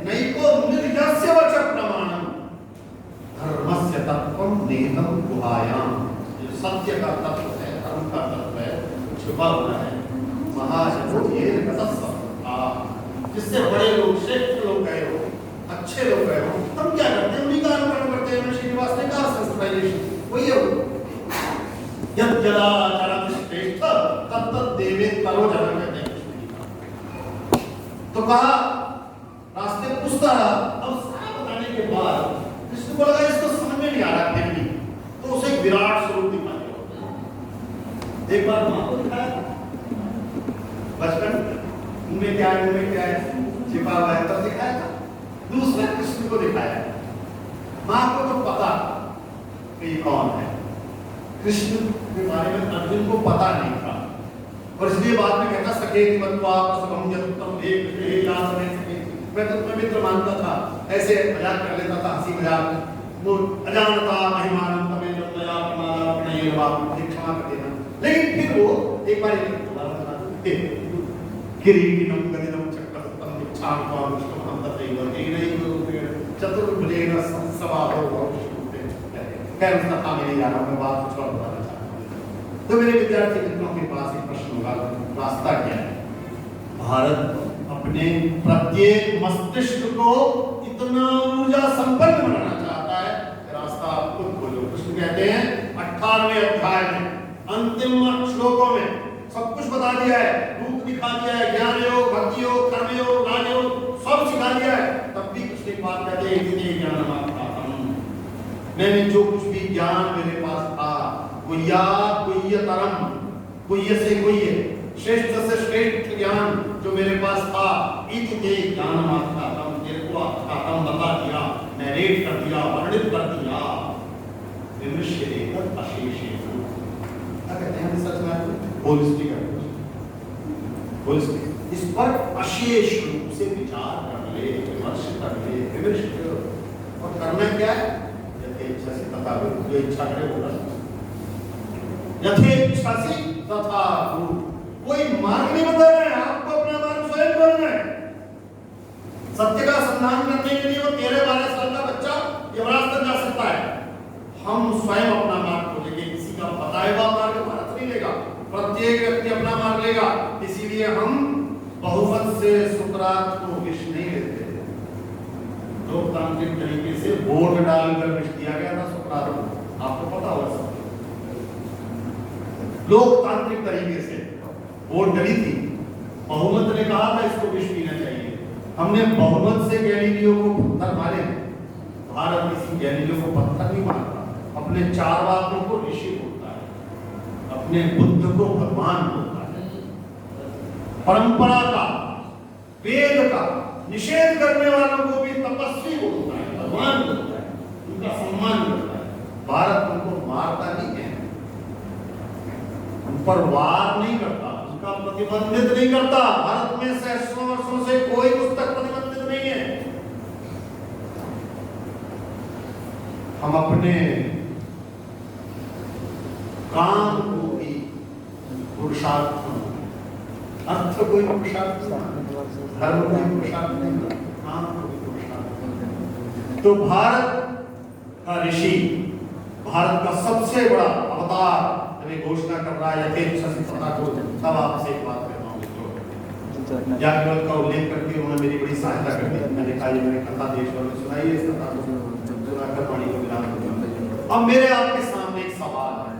नैको मुनिर्यस्य वचः प्रमाणम् धर्मस्य तत्त्वं नेदं गुहायाम। जो सत्य का तत्व है, धर्म का तत्व है, छुपा हुआ है। महाजनो ये जिससे बड़े लोग, श्रेष्ठ लोग गए हो, अच्छे लोग गए हो, हम क्या करते हैं? उन्हीं का अनुकरण करते हैं। श्रीनिवास ने कहा सेंसिटाइजेशन वही है। यद यदा चरति श्रेष्ठ तत् तत् देवेतरो जनः कहते हैं। तो कहा रास्ते पूछता रहा। अब सारा बताने के बाद कृष्ण को लगा इसको समझ में नहीं आ रहा देवी, तो उसे एक विराट स्वरूप दिखाया। एक बार मां को दिखाया बचपन उनमें क्या है छिपा हुआ है, तब दिखाया था। दूसरा कृष्ण को दिखाया। मां को तो पता कि ये कौन है। कृष्ण के बारे में अर्जुन को पता नहीं था, और इसलिए बाद में कहता सकेति मत्वा प्रसवम यत्तम एक याद नहीं सके। मैं तो तुम्हें मित्र मानता था, ऐसे मजाक कर लेता था, हंसी मजाक। वो अजानता महिमानं तमेन्द्रं दया प्रमादा प्रणयेन वा, क्षमा कर देना। लेकिन फिर वो एक बार किरीटिनं गदिनं चक्रहस्तं दीक्षां त्वां विष्णुं तथैव तेनैव रूपेण चतुर्भुजेन संसवादो भविष्यते। खैर उसका काम नहीं जाना, मैं बात कुछ और बताना चाहता हूँ। तो मेरे विद्यार्थी मित्रों के पास एक प्रश्न होगा, रास्ता क्या है? भारत अपने प्रत्येक मस्तिष्क को इतना ऊर्जा संपन्न बनाना चाहता है, रास्ता आप खुद खोलो। कृष्ण कहते हैं 18वें अध्याय में अंतिम श्लोकों में सब कुछ बता दिया है, रूप दिखा दिया है, ज्ञान योग, भक्ति योग, कर्म योग, ज्ञान योग सब सिखा दिया है। तब भी कृष्ण एक बात कहते हैं इतने ज्ञान मैंने जो कुछ भी ज्ञान मेरे पास था, गुह्यतरम, गुह्य से गुह्य, श्रेष्ठ से श्रेष्ठ ज्ञान जो मेरे पास था, इतने ज्ञान मात्रातम, मेरे को आत्म बता दिया, नरेट कर दिया, वर्णित कर दिया। विमृश्येत अशेषेत, कहते हैं सच में होलिस्टिक होलिस्टिक, इस पर अशेष रूप से विचार कर ले, विमर्श कर ले, विमर्श करो। और करना क्या है? यथेच्छसि तथा कुरु, जो इच्छा करे वो कर। यथेच्छसि तथा कुरु, कोई मार्ग नहीं बता रहा है, आपको अपना मार्ग स्वयं करना है। सत्य का संधान करने के लिए वो 13-12 साल का बच्चा यमराज तक जा सकता है। हम स्वयं अपना मार्ग खोजेंगे, किसी का बताया हुआ मार्ग भारत नहीं लेगा, प्रत्येक व्यक्ति अपना मार्ग लेगा। इसीलिए हम बहुमत से सुकरात को विष नहीं लेते। लोकतांत्रिक तरीके से वोट डालकर विष दिया गया था सुकरात को, आपको पता होगा सब। लोकतांत्रिक तरीके से वोट डली थी, बहुमत ने कहा था इसको विष पीना चाहिए। हमने बहुमत से गैलीलियो को पत्थर मारे। भारत किसी गैलीलियो को पत्थर नहीं मारता, अपने चारवाकों को ऋषि बोलता है, अपने बुद्ध को भगवान बोलता है। परंपरा का, वेद का निषेध करने वालों को भी तपस्वी बोलता है, भगवान बोलता है, उनका सम्मान करता है। भारत उनको मारता नहीं है, उन पर वार नहीं करता, उनका प्रतिबंधित नहीं करता। भारत में सैकड़ों वर्षों से कोई पुस्तक प्रतिबंधित नहीं है। हम अपने काम को भी पुरुषार्थ, अर्थ कोई पुरुषार्थ, धर्म कोई पुरुषार्थ नहीं, काम को भी पुरुषार्थ। तो भारत का ऋषि, भारत का सबसे बड़ा अवतार जब ये घोषणा कर रहा है यथेच्छा को, तब आपसे एक बात कहता हूँ मित्रों, याज्ञवल्क्य का उल्लेख करके उन्होंने मेरी बड़ी सहायता कर दी। मैंने कहा ये मैंने कथा देश भर में सुनाई है, इस कथा को सुनाकर वाणी को विराम दूंगा। अब मेरे आपके सामने एक सवाल है,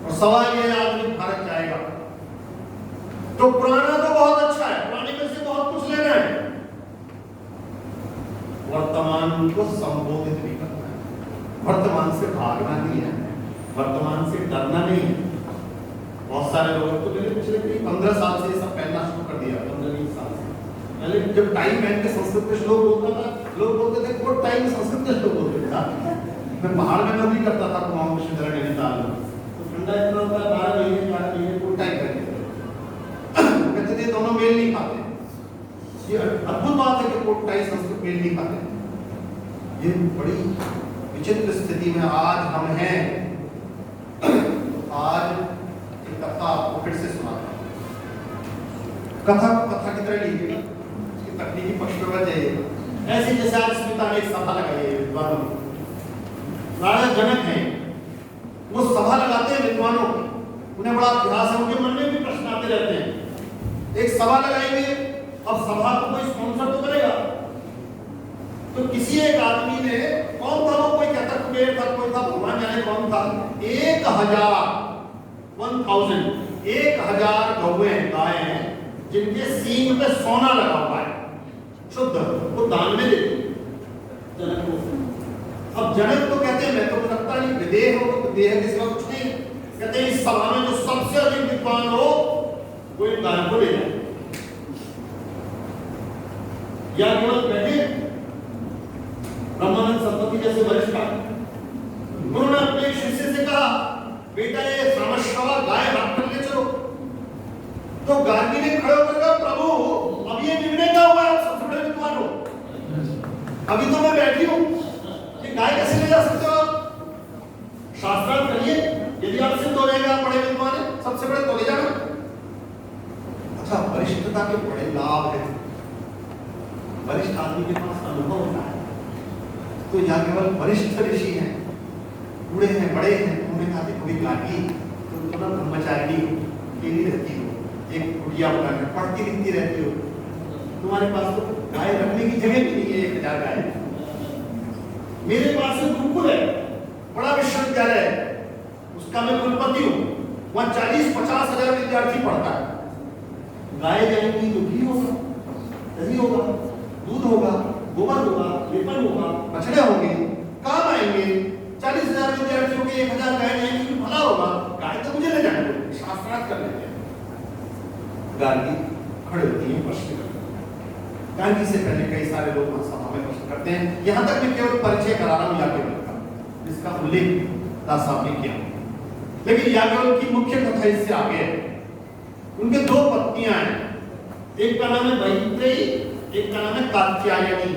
और सवाल ये आधुनिक भारत जाएगा तो पुराना तो बहुत अच्छा है, पुराने में से बहुत कुछ लेना है, वर्तमान को संबोधित भी करना है, वर्तमान से भागना नहीं है, वर्तमान से डरना नहीं है। बहुत सारे लोगों तो मेरे पिछले 15 साल से ये सब पहनना शुरू कर दिया, 15-20 साल से। पहले जब टाइम पहन के संस्कृत में श्लोक बोलता था, लोग बोलते थे कोट टाइम संस्कृत में श्लोक बोलते थे। मैं पहाड़ में नौकरी करता था कुमाऊं विश्वविद्यालय नैनीताल में, तो ठंडा इतना होता है 12 महीने 11 महीने कोट टाइम पहनते थे, कहते थे दोनों मेल नहीं खाते। ये अद्भुत बात है कि कोट टाई संस्कृत मेल नहीं खाते। ये बड़ी विचित्र स्थिति में आज हम हैं। आज एक कथा आपको फिर से सुनाता हूं, कथा को कथा की तरह लीजिएगा, इसकी तकनीकी पक्ष पर जाइएगा। ऐसे जैसे आज स्मिता ने एक सभा लगाई है विद्वानों की, राजा जनक है, वो सभा लगाते हैं विद्वानों की, उन्हें बड़ा अभ्यास है, उनके मन में भी प्रश्न आते रहते हैं। एक सभा लगाएंगे, अब सभा को कोई स्पॉन्सर तो करेगा, तो किसी एक आदमी ने, कौन था वो, कोई कहता कुबेर था, कोई था भगवान जाने कौन था, 1000 गौएं गायें हैं जिनके सींग पे सोना लगा हुआ है शुद्ध, वो दान में देते जनक को। अब जनक तो कहते हैं मैं तो रखता नहीं, विदेह हो तो देह के सिवा कुछ नहीं, कहते हैं इस सभा में जो सबसे अधिक विद्वान हो वो इन गायों को ले जाए। या केवल बैठे ब्रह्मानंद सरस्वती जैसे वरिष्ठ, उन्होंने अपने शिष्य से कहा बेटा ये श्रमश्रवा गाय हाथ कर ले चलो, तो गार्गी ने खड़े होकर कहा प्रभु अब ये निर्णय क्या हुआ, आप सबसे बड़े विद्वान हो, अभी तो मैं बैठी हूं, ये गाय कैसे ले जा सकते हो आप, शास्त्रार्थ करिए, यदि आप सिद्ध हो जाएगा बड़े विद्वान है सबसे बड़े तो ले जाना। अच्छा, वरिष्ठता के बड़े लाभ है, वरिष्ठ आदमी के पास अनुभव होता है, तो यहाँ केवल वरिष्ठ ऋषि हैं, बूढ़े हैं, बड़े हैं, उन्होंने कहा देखो गार्गी तुम तो ना ब्रह्मचारिणी अकेली रहती हो, एक कुटिया बनाकर पढ़ती लिखती रहती हो, तुम्हारे पास तो गाय रखने की जगह भी नहीं है, 1000 गाय, मेरे पास गुरुकुल है, बड़ा विश्वविद्यालय है, उसका मैं कुलपति हूँ, वहाँ 40-50 हजार विद्यार्थी पढ़ता है, गाय जाएंगी तो घी होगा, दही होगा, दूध होगा, गोबर होगा, लेपन होगा, बछड़े होंगे, काम आएंगे, 40,000 विद्यार्थियों के 1000 गाय जाएंगी, भला होगा, गाय तो मुझे ले जाएंगे, शास्त्रार्थ कर लेते हैं। गार्गी खड़े होती है, प्रश्न करते हैं, गार्गी से पहले कई सारे लोग सभा में प्रश्न करते हैं, यहाँ तक मैं केवल परिचय करा रहा हूँ याज्ञवल्क्य का, जिसका उल्लेख दास साहब ने किया, लेकिन याज्ञवल्क्य की मुख्य कथा इससे आगे है। उनके 2 पत्नियां हैं, एक का नाम है मैत्रेयी, एक का नाम है कात्यायनी।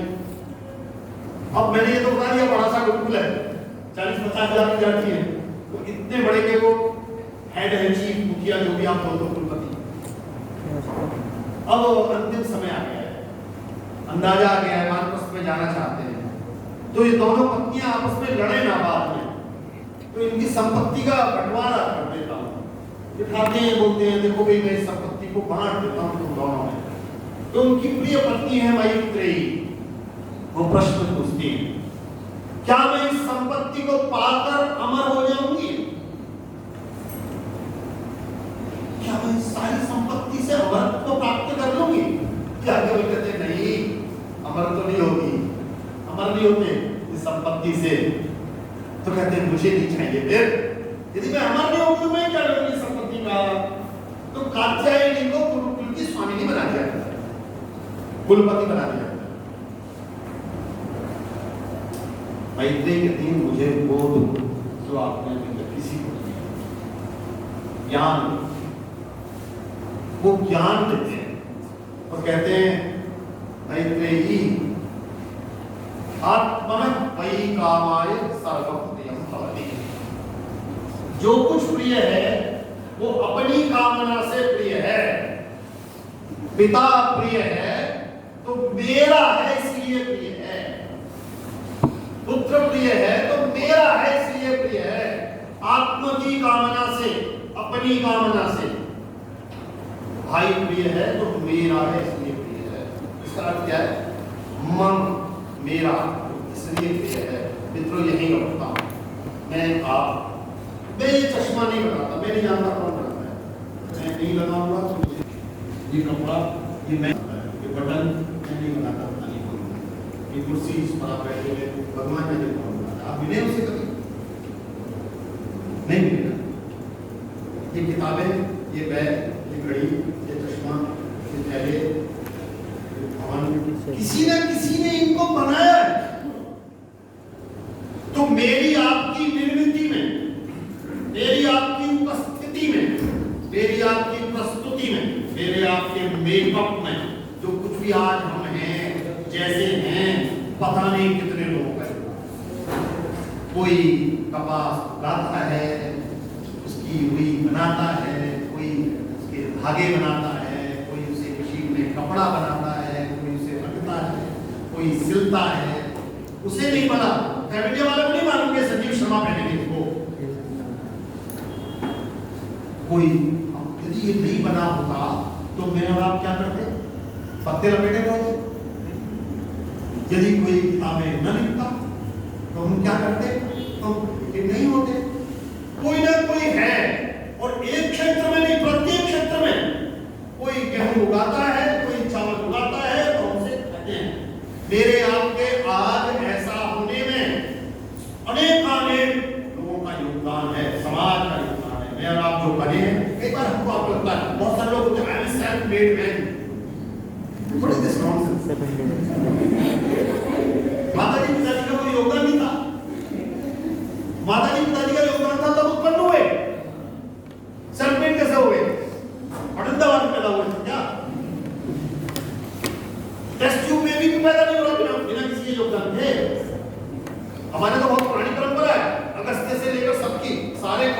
अब मैंने ये तो बता दिया बड़ा सा गुरुकुल है, 40-50 हजार विद्यार्थी हैं, तो इतने बड़े के वो हेड है, चीफ मुखिया जो भी आप बोलते हो कुलपति। अब अंतिम समय आ गया है, अंदाजा आ गया है, वानप्रस्थ में जाना चाहते हैं, तो ये दोनों पत्नियां आपस में लड़े ना बाद में, तो इनकी संपत्ति का बंटवारा कर देता हूँ, दिखाते हैं, बोलते हैं देखो भाई मैं इस संपत्ति को बांट देता हूँ तुम दोनों में। तो उनकी प्रिय पत्नी है मैत्रेयी, वो प्रश्न पूछती है क्या मैं इस संपत्ति को पाकर अमर हो जाऊंगी, क्या मैं इस सारी संपत्ति से अमरत्व को प्राप्त कर लूंगी। याज्ञवल्क्य कहते नहीं, अमर तो नहीं होगी, अमर नहीं होते इस संपत्ति से। तो कहते मुझे नहीं चाहिए, फिर यदि मैं अमर नहीं होगी तो मैं क्या लूंगी संपत्ति का। तो कात्यायनी को गुरुकुल की स्वामिनी बना दिया, कुलपति बना दिया। मैत्रेयी कहती है मुझे वो जो आपने किसी को ज्ञान, वो ज्ञान देते हैं और कहते हैं मैत्रेयी आत्मन वही कामाय सर्वप्रियम भवति, जो कुछ प्रिय है वो अपनी कामना से प्रिय है। पिता प्रिय है तो मेरा है इसलिए प्रिय है, पुत्र प्रिय है कामना से, अपनी कामना से। भाई प्रिय है तो मेरा है इसलिए प्रिय है। इसका अर्थ क्या है? मम, मेरा इसलिए प्रिय है। मित्रों यही रखता हूं मैं। मैं ये चश्मा नहीं बनाता, मैं नहीं जानता कौन बनाता है, मैं नहीं लगाऊंगा तो ये कपड़ा, ये मैं, ये बटन मैं नहीं बनाता, पता नहीं कौन। ये कुर्सी इस पर आप बैठे हुए भगवान ने नहीं बनाता। आप मिले उसे कभी? नहीं मिलेगा। ये किताबें, ये बैग, ये घड़ी, ये चश्मा, ये थैले, किसी ने इनको बनाया है। तो मेरी आपकी निर्मिति में, मेरी आपकी उपस्थिति में, मेरी आपकी प्रस्तुति में, मेरे आपके मेकअप में जो कुछ भी आज हम हैं, जैसे हैं, पता नहीं कितने लोग हैं। कोई कपास उगाता है, उसकी रुई बनाता है, कोई उसके धागे बनाता है, कोई उसे मशीन में कपड़ा बनाता है, कोई उसे रखता है, कोई सिलता है। उसे नहीं बना, फैमिली वाले को नहीं मालूंगे संजीव शर्मा पहनेंगे इसको। कोई यदि ये नहीं बना होता तो मैं और आप क्या करते? पत्ते लपेटे होते। यदि कोई किताबें न लिखता तो हम क्या करते? तो ये नहीं होते। कोई ना कोई है, और एक क्षेत्र में नहीं, प्रत्येक क्षेत्र में। कोई गेहूं उगाता है, कोई चावल उगाता है, तो हमसे खाते हैं। मेरे आपके आज ऐसा होने में अनेक लोगों का योगदान है, समाज का योगदान है। मैं और आप जो बने हैं, एक बार हमको आपको लगता है, बहुत सारे लोग होते हैं I am self made man. What is this nonsense? माता जी पिताजी का कोई योगदान नहीं था। माता जी पिताजी का योगदान था तब उत्पन्न हुए। सेल्फ मेड कैसे हुए? अड़ंदावाद पैदा हुए थे क्या? टेस्ट ट्यूब में भी पैदा नहीं हो रहा बिना किसी के योगदान थे। हमारे तो बहुत पुरानी परंपरा है, अगस्त्य से लेकर सबकी सारे